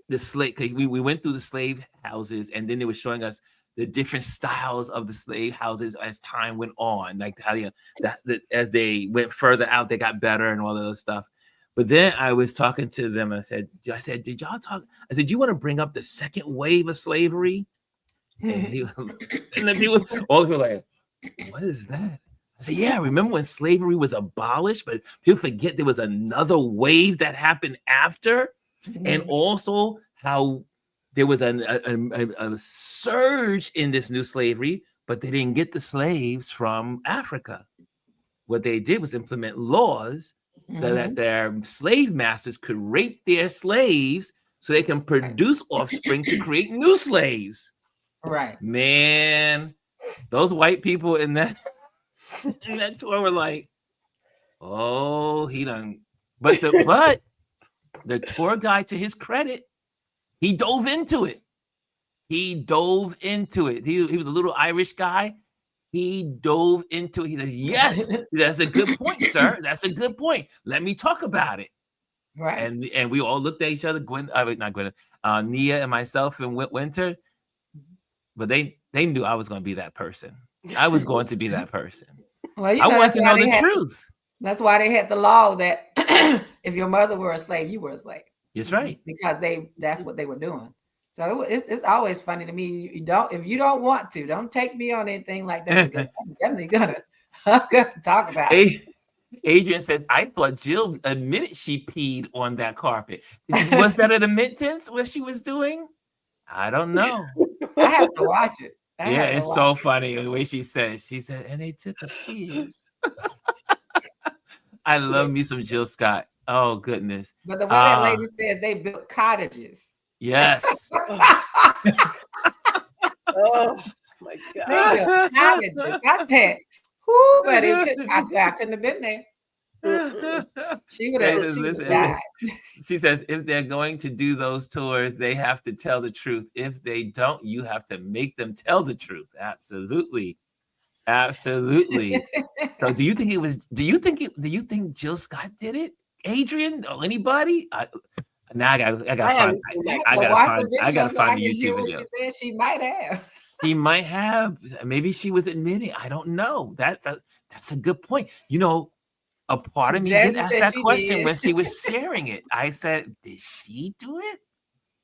the slave. We went through the slave houses, and then they were showing us the different styles of the slave houses as time went on, like how as they went further out, they got better and all that other stuff. But then I was talking to them. I said, did y'all talk? I said, do you want to bring up the second wave of slavery? And then all the people were like, what is that? I said, yeah, remember when slavery was abolished, but people forget there was another wave that happened after, and also how there was a surge in this new slavery, but they didn't get the slaves from Africa. What they did was implement laws so that their slave masters could rape their slaves so they can produce offspring to create new slaves. Right. Man, those white people in that tour were like, oh, he done. But the tour guide, to his credit, he dove into it. He was a little Irish guy. He dove into it. He says, yes, that's a good point, sir. That's a good point. Let me talk about it. Right. And we all looked at each other, not Gwen, Nia and myself and Winter. But they knew I was going to be that person. I was going to be that person. Well, you I know, want to know the truth. That's why they had the law that if your mother were a slave, you were a slave. That's right. Because that's what they were doing. So it's always funny to me. If you don't want to, don't take me on anything like that. Because I'm definitely gonna talk about it. Adrian said, I thought Jill admitted she peed on that carpet. Was that an admittance what she was doing? I don't know. I have to watch it. It's so funny the way she said, and they took a piss. I love me some Jill Scott. Oh, goodness. But the way that lady says they built cottages. Yes. Oh, my God. They built cottages. Got that. Whoo, but I couldn't have been there. She would have died. She says, if they're going to do those tours, they have to tell the truth. If they don't, you have to make them tell the truth. Absolutely. Absolutely. So do you think Jill Scott did it? Adrian or anybody? I gotta find the YouTube video. She said she might have. He might have. Maybe she was admitting. I don't know. That's a good point. You know, a part of me did ask that question when she was sharing it. I said, did she do it?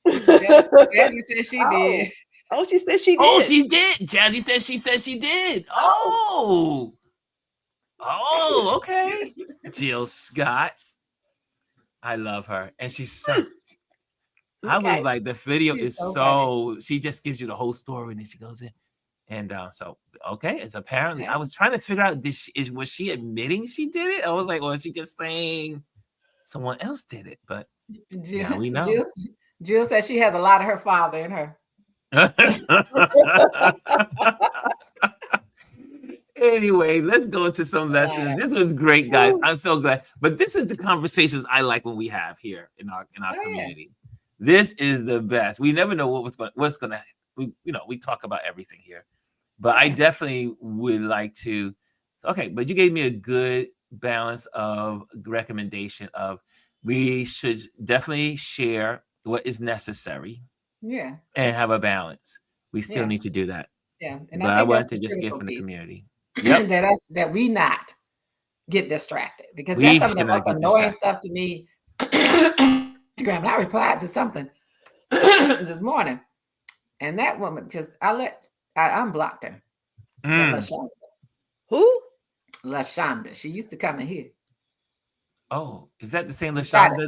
Jazzy said she did. Oh, she said she did. Oh, she did. Jazzy said she did. Oh, okay. Jill Scott. I love her. And she's so I was like, the video is so she just gives you the whole story and then she goes in. And so okay, it's apparently I was trying to figure out was she admitting she did it? I was like, well, is she just saying someone else did it? But Jill, we know. Jill says she has a lot of her father in her. Anyway, let's go into some lessons. This was great, guys. I'm so glad. But this is the conversations I like when we have here in our community. This is the best. We never know what's gonna. We talk about everything here, but I definitely would like to. Okay, but you gave me a good balance of recommendation of we should definitely share what is necessary. Yeah, and have a balance. We still need to do that. Yeah, and I wanted to just give from the community. Yep. that we not get distracted because that's some of the most annoying stuff to me. Instagram, and I replied to something this morning, and that woman I unblocked her. Who? LaShonda. She used to come in here. Oh, is that the same LaShonda?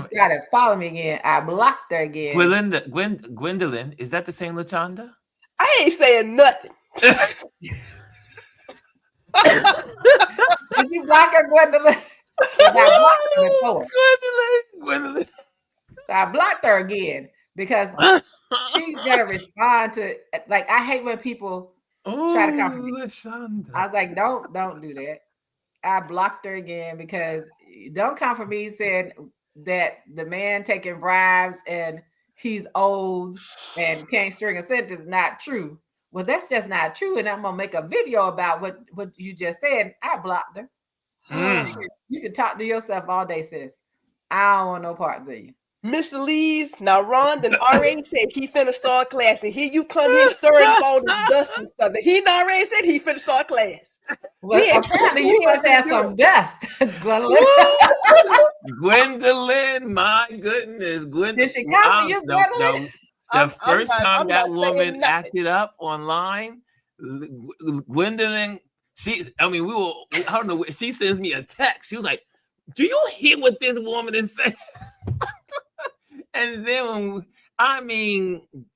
She started following me again. I blocked her again. Gwendolyn, is that the same LaShonda? I ain't saying nothing. Did you block her, Gwendolyn? I blocked her before. Gwendolyn. So I blocked her again because she's gonna respond to like I hate when people try to come for me. LaShonda. I was like, don't do that. I blocked her again because don't come for me saying that the man taking bribes and he's old and can't string a sentence not true. Well, that's just not true. And I'm gonna make a video about what you just said. I blocked her. You can talk to yourself all day, sis. I don't want no parts of you. Miss Lee's now Ron done already said he finna start class, and here you come here stirring all the dust and stuff. He done already said he finna start class. Well, apparently you must have some dust, Gwendolyn. Gwendolyn, my goodness, Gwendolyn. Did she come for you, Gwendolyn? The first time that woman acted up online, Gwendolyn, I don't know. She sends me a text. She was like, "Do you hear what this woman is saying?" And then,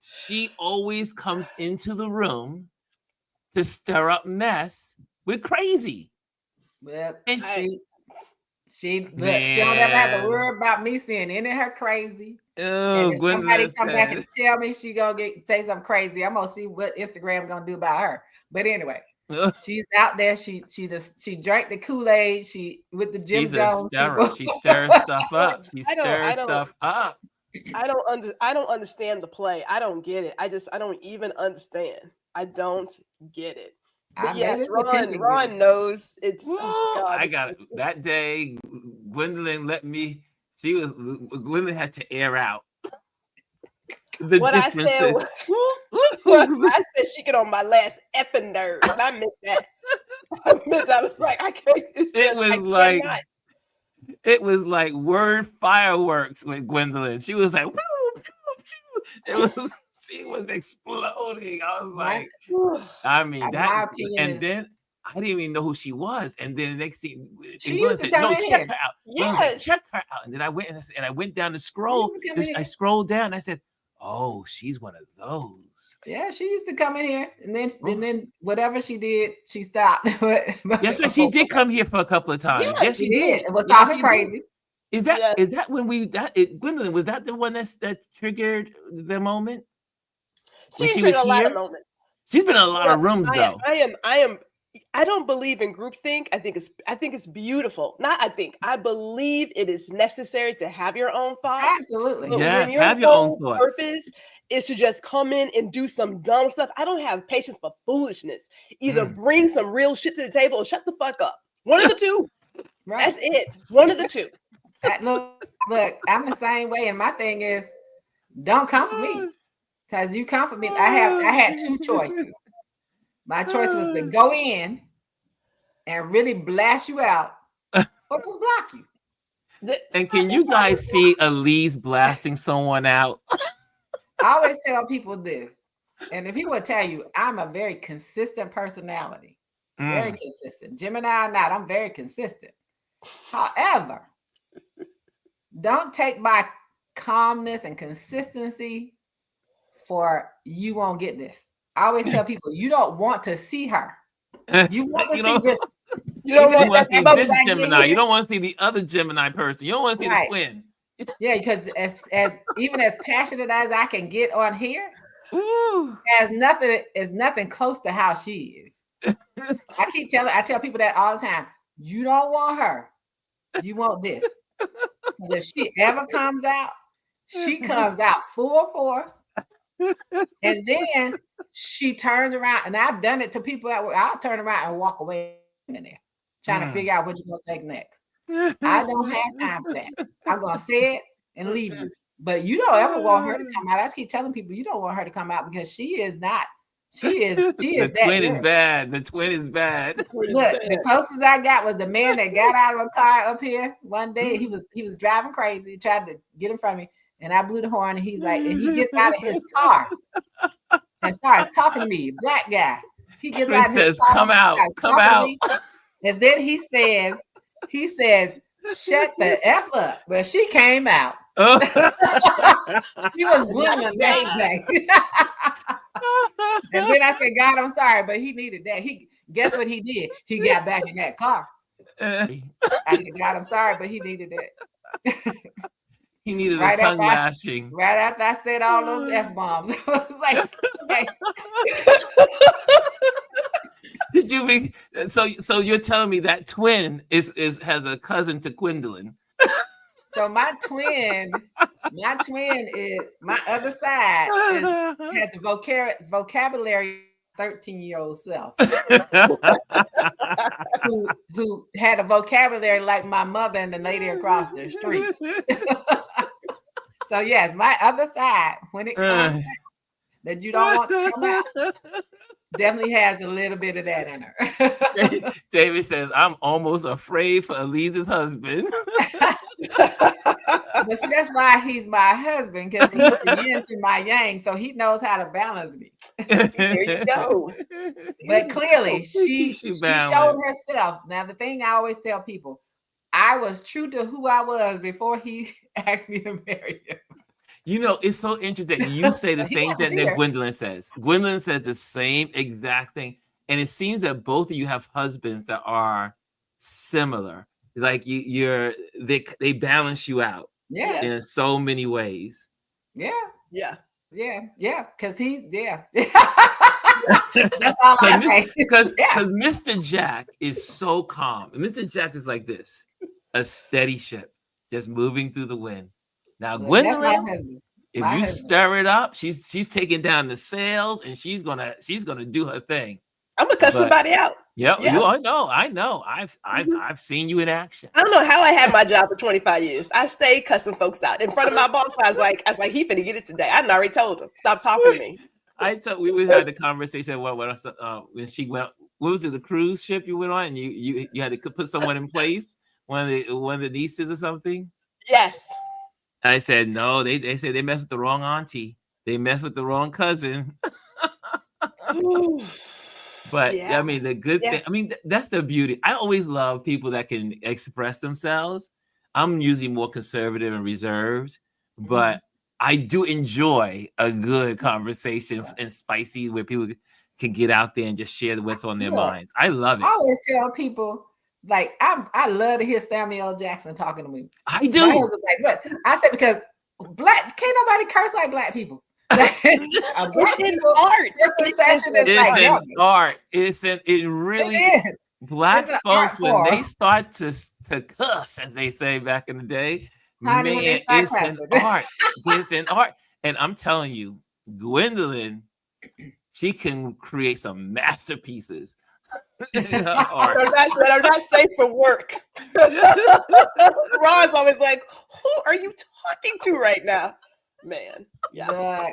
she always comes into the room to stir up mess. We're crazy. Well, she don't ever have to worry about me saying any of her crazy. Oh, and if somebody come back and tell me she gonna say something crazy, I'm gonna see what Instagram gonna do about her. But anyway, she's out there. She drank the Kool-Aid. She with the Jim Jones. She stirs stuff up. She stirs stuff up. I don't understand the play. I don't get it. I don't even understand. I don't get it. But Maybe yes, it's Ron attention-getting. knows it's. Woo, Oh God, I it's- got it. That day, Gwendolyn let me. Gwendolyn had to air out the What I differences. said, what I said, she get on my last effing nerve, and I meant that. I was like, I can't. It's It just, was I like cannot. it was like word fireworks with Gwendolyn. She was like, "Pew, pew, pew." It was she was exploding. I was My, like, I mean that, my opinion and is then I didn't even know who she was. And then the next thing, she Gwendolyn used to said, come "No, in check here. her out." Gwendolyn said, Yes. check her out. And then I went and I went down the She scroll. used to come in I here. scrolled down. I said, "Oh, she's one of those." Yeah, she used to come in here, and then Oh. and then whatever she did, she stopped. Yes, right. She did come here for a couple of times. Yeah, Yes, She she did. did. It was Yes, talking she did. crazy. Is that Yes. is that when Gwendolyn, was that the one that triggered the moment? When She's she been was a lot of here? moments. She's been in a lot of rooms though. I don't believe in groupthink. I think it's beautiful. I believe it is necessary to have your own thoughts. Absolutely. But Yes, when your have your own whole thoughts. purpose is to just come in and do some dumb stuff, I don't have patience for foolishness. Either bring some real shit to the table or shut the fuck up. One of the two. Right. That's it. One of the two. Look, I'm the same way, and my thing is, don't come for me, because you come for me. I had two choices. My choice was to go in and really blast you out, or just block you. And can you guys see Elise blasting someone out? I always tell people this, and if he would tell you, I'm a very consistent personality, very consistent. Gemini or not, I'm very consistent. However, don't take my calmness and consistency for you won't get this. I always tell people, you don't want to see her. You want to see this. You don't You want want to see that this back Gemini. here. You don't want to see the other Gemini person. You don't want to see Right. the twin. Yeah, because as even as passionate as I can get on here, Ooh. as nothing close to how she is. I tell people that all the time. You don't want her. You want this. Because if she ever comes out, she comes out full force. And then she turns around, and I've done it to people at work. I'll turn around and walk away in there, trying to figure out what you're gonna say next. I don't have time for that. I'm gonna say it and leave you. But you don't ever want her to come out. I just keep telling people you don't want her to come out because she is not. She is. The that twin is girl. bad. The twin is bad. Look, the closest I got was the man that got out of a car up here one day. He was driving crazy, tried to get in front of me, and I blew the horn. And he's like, and he gets out of his car and starts talking to me, black guy. He gets Twin out of his says, car, "Come out, starts come talking to out." me, and then he says, "Shut the F up." But she came out. Oh. She was blooming amazing. And then I said, God, I'm sorry, but he needed that. Guess what he did? He got back in that car. I said, God, I'm sorry, but he needed that. He needed Right a tongue after lashing. Right after I said all those F-bombs. I was like, okay. Did you be so you're telling me that twin has a cousin to Gwendolyn? So my twin is my other side has the vocabulary 13-year-old self who had a vocabulary like my mother and the lady across the street. So yes, my other side, when it comes out, that you don't want to come out, definitely has a little bit of that in her. David says, I'm almost afraid for Elise's husband. But see, that's why he's my husband, because he's the yin to my yang, so he knows how to balance me. There you go. But clearly, she Keeps you showed balanced. herself. Now, the thing I always tell people, I was true to who I was before he asked me to marry him. You know, it's so interesting. You say the He same wasn't thing that here. Gwendolyn says. Gwendolyn says the same exact thing. And it seems that both of you have husbands that are similar. Like they balance you out Yeah, in so many ways. yeah, Yeah. yeah. Because that's all I say. Because Yeah. Mr. Jack is so calm. Mr. Jack is like this, a steady ship, just moving through the wind. Now, That's my Gwendolyn, husband. if My you husband. stir it up, she's taking down the sails and she's gonna do her thing. I'm gonna cuss But- somebody out. Yeah, Yeah. you. I know. I've seen you in action. I don't know how I had my job for 25 years. I stayed cussing folks out in front of my boss. I was like, he finna get it today. I already told him, stop talking to me. We had a conversation when she went. What was it? The cruise ship you went on, and you had to put someone in place. One of the nieces or something. Yes. I said no. They said they messed with the wrong auntie. They messed with the wrong cousin. But Yeah. I mean, the good thing. I mean, that's the beauty. I always love people that can express themselves. I'm usually more conservative and reserved, but I do enjoy a good conversation and spicy where people can get out there and just share what's on their minds. I love it. I always tell people, like, I love to hear Samuel L. Jackson talking to me. I do. My husband's like, what? I said, because can't nobody curse like black people. It's an art. It's an art. It really is. Black It's an folks art when form. they start to cuss, as they say back in the day, Honey, when they man, start it's an cussing. art. It's an art. And I'm telling you, Gwendolyn, she can create some masterpieces. in her art. That are not safe for work. Ron's always like, who are you talking to right now? Man. Yeah.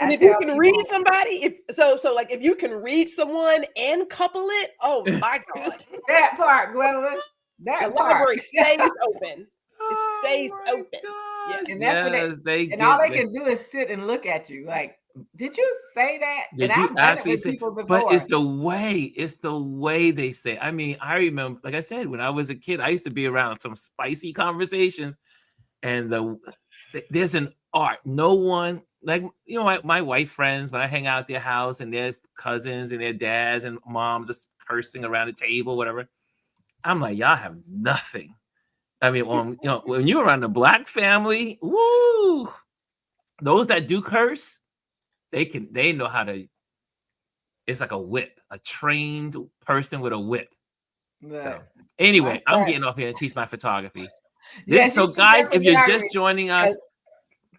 And if you can read somebody, if you can read someone and couple it, oh my God. That part, Gwendolyn. The library stays open. It stays open. Yes. And that's what they all they can do is sit and look at you like, did you say that? Did and you I've actually done it with say? people before. But it's the way they say. I mean, I remember, like I said, when I was a kid, I used to be around some spicy conversations, and there's an art. No one, like, you know, my white friends, when I hang out at their house and their cousins and their dads and moms just cursing around the table, whatever. I'm like, y'all have nothing. I mean, when you're around a black family, woo, those that do curse, they know how to. It's like a whip, a trained person with a whip. Right. So anyway, That's I'm right. getting off here and teach my photography. Yes, So you teach guys, us if you're photography. just joining us,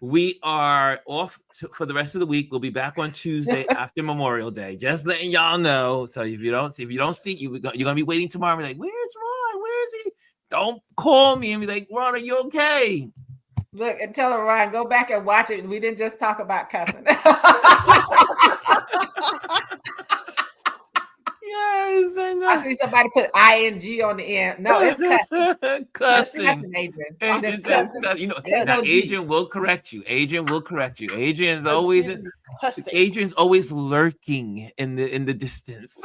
we are off for the rest of the week. We'll be back on Tuesday after Memorial Day. Just letting y'all know. So if you don't see, you're gonna be waiting tomorrow. And be like, where's Ron? Where is he? Don't call me and be like, Ron, are you okay? Look, and tell her, Ryan, go back and watch it. We didn't just talk about cussing. Yes, I know. I see somebody put ing on the end. No, it's cussing. Cussing. Adrian. Adrian Just says, cussing. you know, There's now no G. Adrian will correct you. Adrian's always Hussy. Adrian's always lurking in the distance.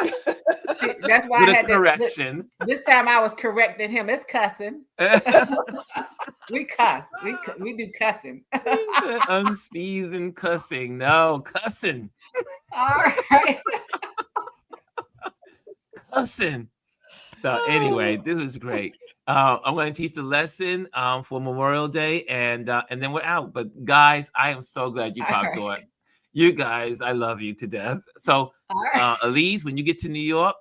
That's why with I a had correction. this time I was correcting him. It's cussing. We cuss. We do cussing. Unseasoned cussing. No, cussing. All right. Cussing. So anyway, this was great. I'm going to teach the lesson for Memorial Day, and then we're out. But guys, I am so glad you popped on. You guys, I love you to death. So, Elise, when you get to New York,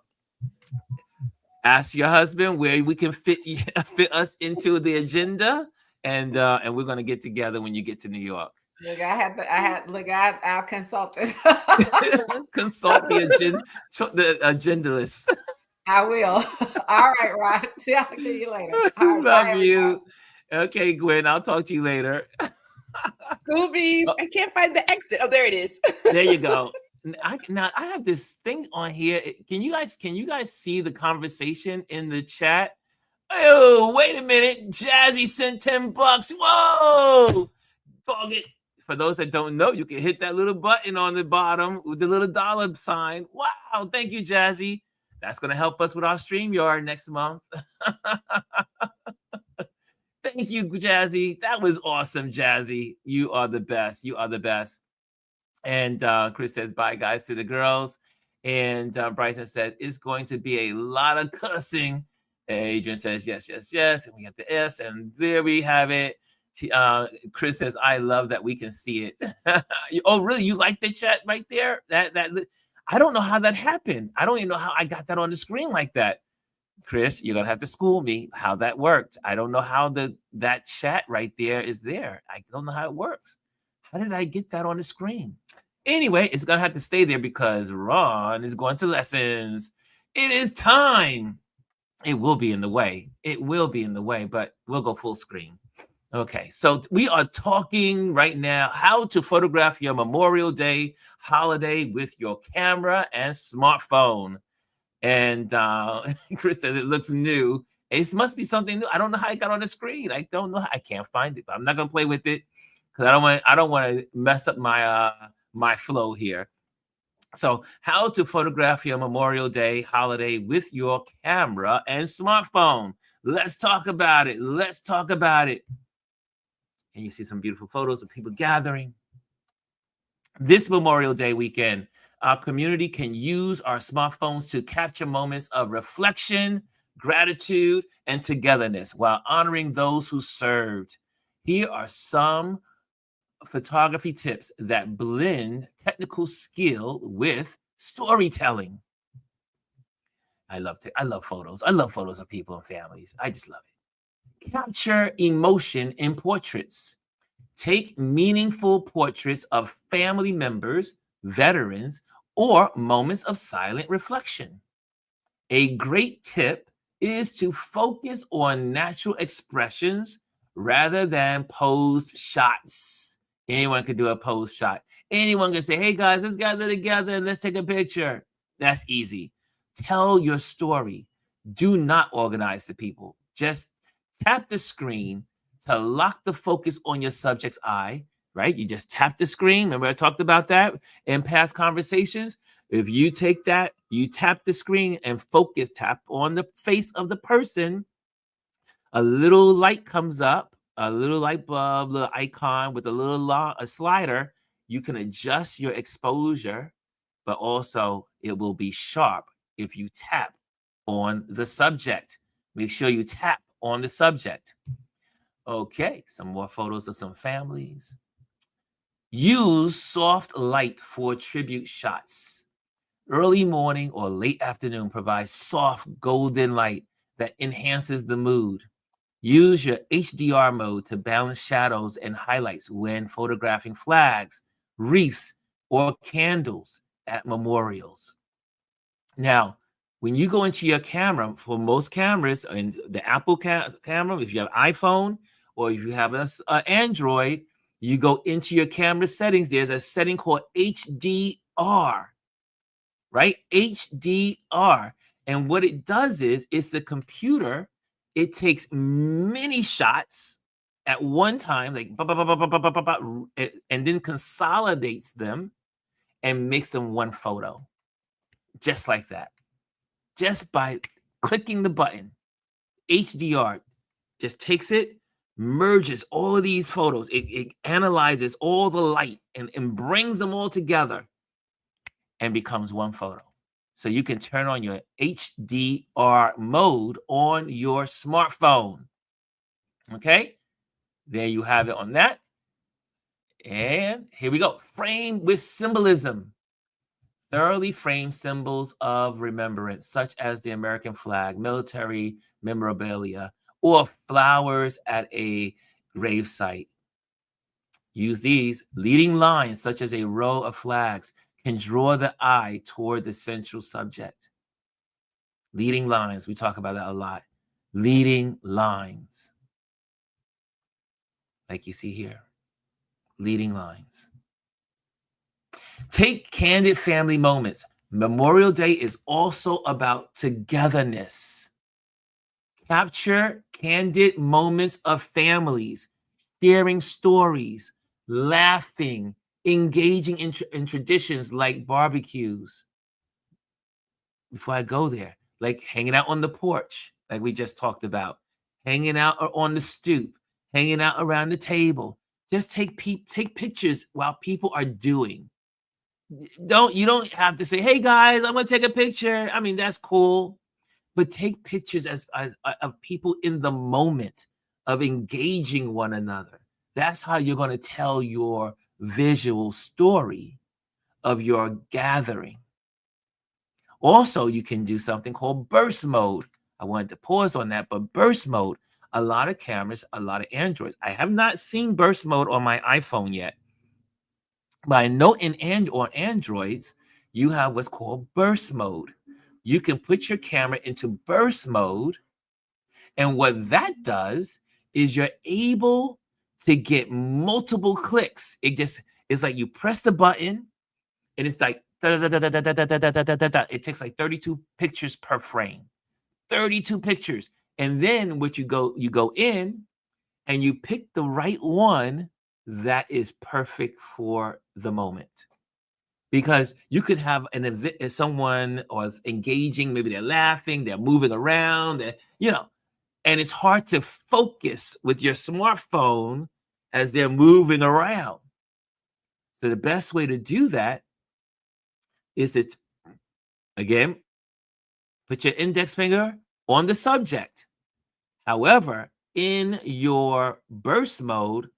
ask your husband where we can fit us into the agenda, and we're going to get together when you get to New York. Look, I'll consult it. Consult the agenda list. I will. All right, Ron. See, I'll see you later. All right, Love you. Okay, Gwen, I'll talk to you later. Scooby, I can't find the exit. Oh, there it is. There you go. Now I have this thing on here. Can you guys see the conversation in the chat? Oh, wait a minute. Jazzy sent $10. Whoa! Dog it. For those that don't know, you can hit that little button on the bottom with the little dollar sign. Wow. Thank you, Jazzy. That's going to help us with our StreamYard next month. Thank you, Jazzy. That was awesome, Jazzy. You are the best. You are the best. And Chris says, bye, guys, to the girls. And Bryson says, it's going to be a lot of cussing. Adrian says, yes, yes, yes. And we have the S. And there we have it. Chris says, I love that we can see it. Oh, really? You like the chat right there? That I don't know how that happened. I don't even know how I got that on the screen like that. Chris, you're going to have to school me how that worked. I don't know how that chat right there is there. I don't know how it works. How did I get that on the screen? Anyway, it's gonna have to stay there because Ron is going to lessons. It is time. It will be in the way. It will be in the way, but we'll go full screen. Okay, so we are talking right now how to photograph your Memorial Day holiday with your camera and smartphone. And Chris says it looks new. It must be something new. I don't know how it got on the screen. I don't know. I can't find it. But I'm not gonna play with it because I don't want to mess up my my flow here. So, how to photograph your Memorial Day holiday with your camera and smartphone. Let's talk about it. Let's talk about it. And you see some beautiful photos of people gathering. This Memorial Day weekend, our community can use our smartphones to capture moments of reflection, gratitude, and togetherness while honoring those who served. Here are some photography tips that blend technical skill with storytelling. I love photos. I love photos of people and families. I just love it. Capture emotion in portraits. Take meaningful portraits of family members, veterans, or moments of silent reflection. A great tip is to focus on natural expressions rather than posed shots. Anyone can do a pose shot. Anyone can say, hey guys, let's gather together and let's take a picture. That's easy. Tell your story. Do not organize the people. Just tap the screen to lock the focus on your subject's eye, right? You just tap the screen. Remember I talked about that in past conversations? If you take that, you tap the screen and focus, tap on the face of the person, a little light comes up, a little light bulb, little icon with a slider. You can adjust your exposure, but also it will be sharp if you tap on the subject. Make sure you tap on the subject. Okay, some more photos of some families. Use soft light for tribute shots. Early morning or late afternoon provides soft golden light that enhances the mood. Use your HDR mode to balance shadows and highlights when photographing flags, wreaths, or candles at memorials. Now, when you go into your camera, for most cameras, and the Apple camera, if you have iPhone or if you have an Android, you go into your camera settings. There's a setting called HDR, right? HDR. And what it does is it's the computer. It takes many shots at one time, like and then consolidates them and makes them one photo, just like that. Just by clicking the button, HDR just takes it, merges all of these photos. It analyzes all the light and brings them all together and becomes one photo. So you can turn on your HDR mode on your smartphone. Okay, there you have it on that. And here we go. Frame with symbolism. Thoroughly frame symbols of remembrance, such as the American flag, military memorabilia, or flowers at a gravesite. Use these leading lines, such as a row of flags, can draw the eye toward the central subject. Leading lines, we talk about that a lot. Leading lines. Like you see here. Leading lines. Take candid family moments. Memorial Day is also about togetherness. Capture candid moments of families, sharing stories, laughing, engaging in traditions like barbecues. Before I go there, like hanging out on the porch, like we just talked about, hanging out on the stoop, hanging out around the table. Just take pictures while people are doing. You don't have to say, hey guys, I'm gonna take a picture. I mean, that's cool, but take pictures as of people in the moment of engaging one another. That's how you're going to tell your visual story of your gathering. Also, you can do something called burst mode. I wanted to pause on that, but burst mode, a lot of cameras, a lot of Androids. I have not seen burst mode on my iPhone yet. But I know on Androids, you have what's called burst mode. You can put your camera into burst mode, and what that does is you're able to get multiple clicks. It's like you press the button, and it's like it takes like 32 pictures per frame. 32 pictures. And then you go in and you pick the right one that is perfect for the moment. Because you could have an event, someone was engaging, maybe they're laughing, they're moving around, and it's hard to focus with your smartphone as they're moving around. So the best way to do that is again, put your index finger on the subject. However, in your burst mode,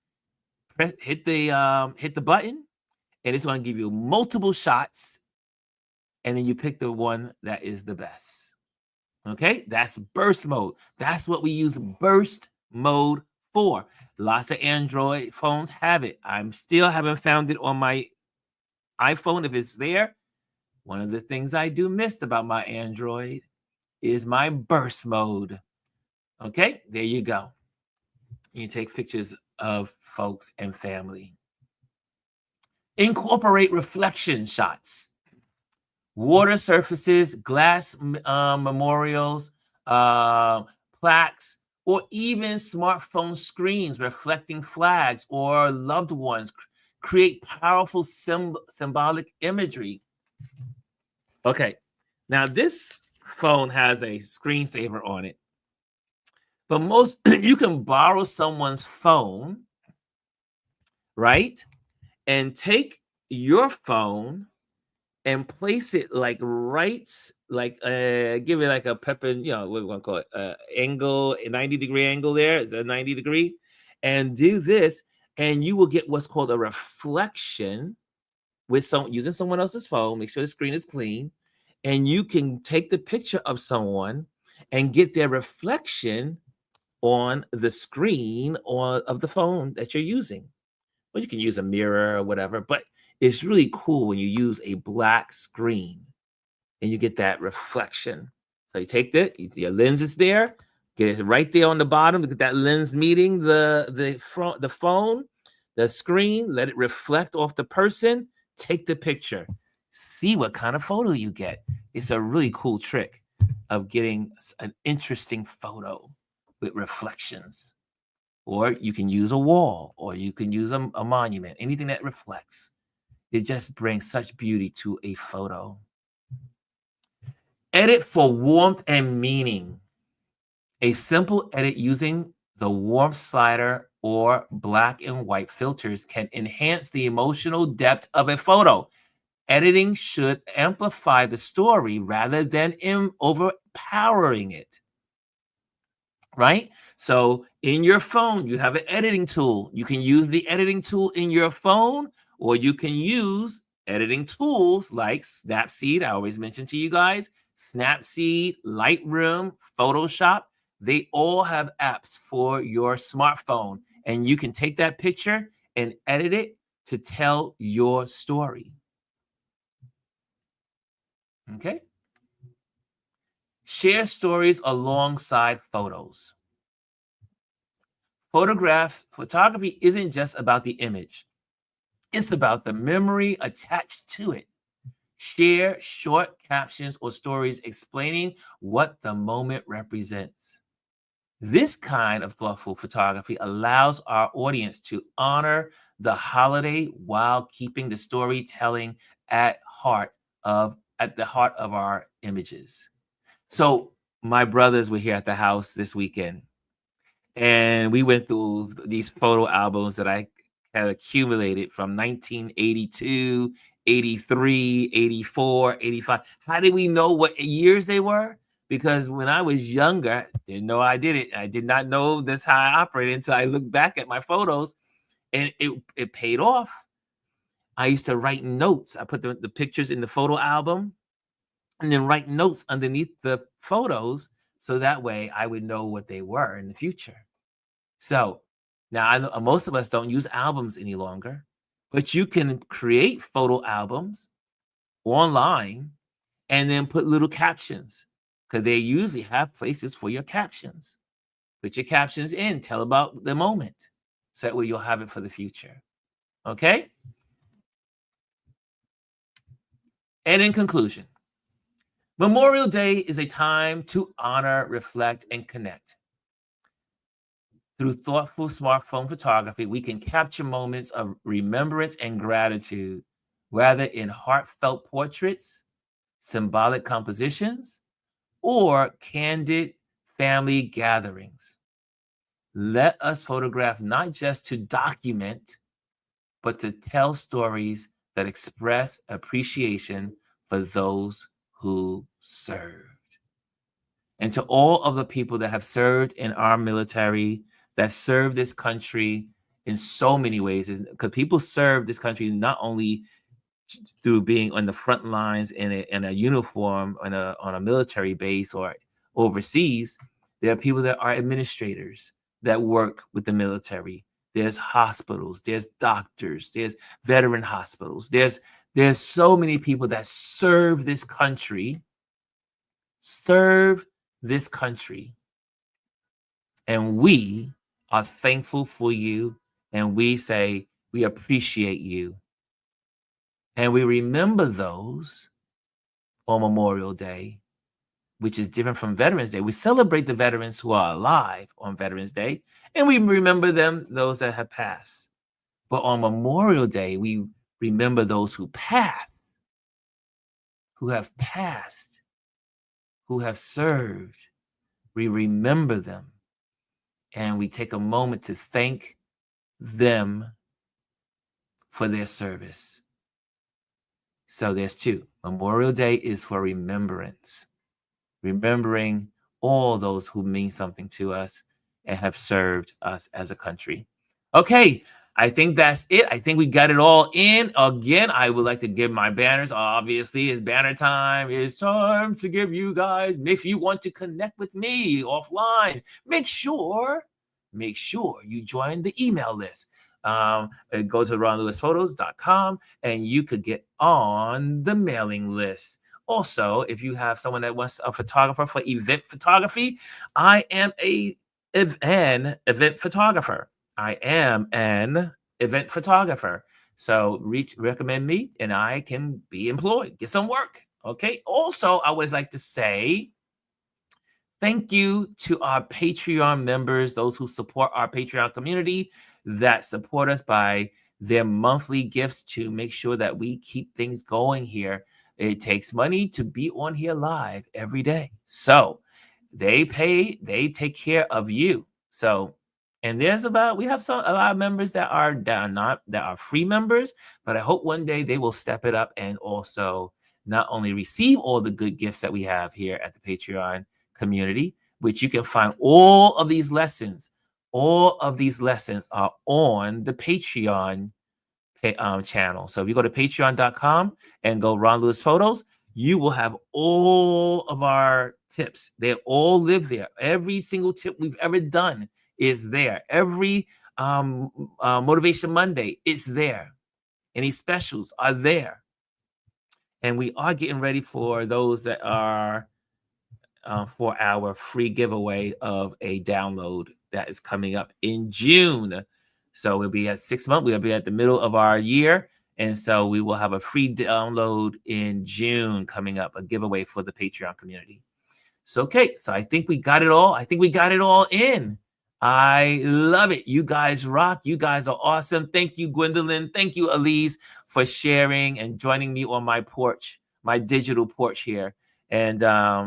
hit the button, and it's going to give you multiple shots, and then you pick the one that is the best. Okay, that's burst mode. That's what we use burst mode for. Lots of Android phones have it. I'm still haven't found it on my iPhone. If it's there, one of the things I do miss about my Android is my burst mode. Okay, there you go. You take pictures of folks and family. Incorporate reflection shots. Water surfaces, glass memorials, plaques, or even smartphone screens reflecting flags or loved ones create powerful symbolic imagery. Okay, now this phone has a screensaver on it, but you can borrow someone's phone, right? And take your phone and place it give it like a pepper, what do we want to call it? Angle, a 90-degree angle there. Is a 90-degree. And do this, and you will get what's called a reflection using someone else's phone. Make sure the screen is clean. And you can take the picture of someone and get their reflection on the screen of the phone that you're using. Well, you can use a mirror or whatever, but it's really cool when you use a black screen and you get that reflection. So you take your lens is there, get it right there on the bottom. Look at that lens meeting the phone, the screen, let it reflect off the person, take the picture, see what kind of photo you get. It's a really cool trick of getting an interesting photo with reflections. Or you can use a wall, or you can use a monument, anything that reflects. It just brings such beauty to a photo. Edit for warmth and meaning. A simple edit using the warmth slider or black and white filters can enhance the emotional depth of a photo. Editing should amplify the story rather than overpowering it. Right? So in your phone, you have an editing tool. You can use the editing tool in your phone, or you can use editing tools like Snapseed. I always mention to you guys, Snapseed, Lightroom, Photoshop. They all have apps for your smartphone, and you can take that picture and edit it to tell your story. Okay? Share stories alongside photos. Photography isn't just about the image. It's about the memory attached to it. Share short captions or stories explaining what the moment represents. This kind of thoughtful photography allows our audience to honor the holiday while keeping the storytelling at the heart of our images. So my brothers were here at the house this weekend, and we went through these photo albums that I had accumulated from 1982, 83, 84, 85. How did we know what years they were? Because when I was younger, didn't know I did it. I did not know this how I operated until I looked back at my photos, and it paid off. I used to write notes. I put the pictures in the photo album and then write notes underneath the photos so that way I would know what they were in the future. So now I know most of us don't use albums any longer. But you can create photo albums online and then put little captions, because they usually have places for your captions. Put your captions in, tell about the moment, so that way you'll have it for the future. Okay? And in conclusion, Memorial Day is a time to honor, reflect, and connect. Through thoughtful smartphone photography, we can capture moments of remembrance and gratitude, whether in heartfelt portraits, symbolic compositions, or candid family gatherings. Let us photograph not just to document, but to tell stories that express appreciation for those who served. And to all of the people that have served in our military, that serve this country in so many ways, because people serve this country not only through being on the front lines in a uniform on a military base or overseas. There are people that are administrators that work with the military. There's hospitals, there's doctors, there's veteran hospitals. There's so many people that serve this country, and we are thankful for you, and we say we appreciate you. And we remember those on Memorial Day, which is different from Veterans Day. We celebrate the veterans who are alive on Veterans Day, and we remember those that have passed. But on Memorial Day, we remember those who passed, who have passed, who have served. We remember them, and we take a moment to thank them for their service. So there's two. Memorial Day is for remembrance, remembering all those who mean something to us and have served us as a country. Okay, I think that's it. I think we got it all in. Again, I would like to give my banners. Obviously, it's banner time. It's time to give you guys, if you want to connect with me offline, make sure you join the email list. Go to ronlewisphotos.com and you could get on the mailing list. Also, if you have someone that wants a photographer for event photography, I am an event photographer. So recommend me and I can be employed, get some work. Okay. Also, I always like to say thank you to our Patreon members, those who support our Patreon community, that support us by their monthly gifts to make sure that we keep things going here. It takes money to be on here live every day. So they take care of you. So, and we have a lot of members that are free members, but I hope one day they will step it up and also not only receive all the good gifts that we have here at the Patreon community, which you can find all of these lessons. All of these lessons are on the Patreon channel. So if you go to patreon.com and go Ron Lewis Photos, you will have all of our tips. They all live there. Every single tip we've ever done is there. Every Motivation Monday is there. Any specials are there. And we are getting ready for those that are for our free giveaway of a download that is coming up in June. So we'll be at 6 months. We'll be at the middle of our year. And so we will have a free download in June coming up, a giveaway for the Patreon community. So, okay. So I think we got it all. I think we got it all in. I love it. You guys rock. You guys are awesome. Thank you, Gwendolyn. Thank you, Elise, for sharing and joining me on my porch, my digital porch here. And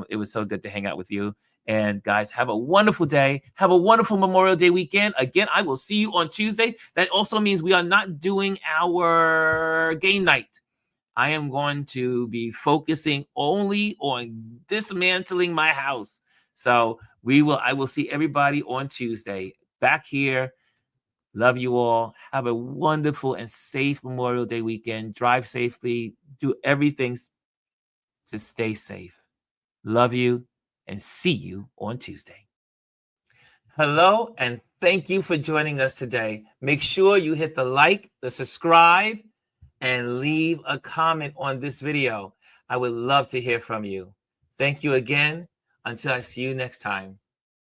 it was so good to hang out with you. And guys, have a wonderful day. Have a wonderful Memorial Day weekend. Again, I will see you on Tuesday. That also means we are not doing our game night. I am going to be focusing only on dismantling my house. So I will see everybody on Tuesday back here. Love you all. Have a wonderful and safe Memorial Day weekend. Drive safely. Do everything to stay safe. Love you and see you on Tuesday. Hello, and thank you for joining us today. Make sure you hit the like, the subscribe, and leave a comment on this video. I would love to hear from you. Thank you again. Until I see you next time.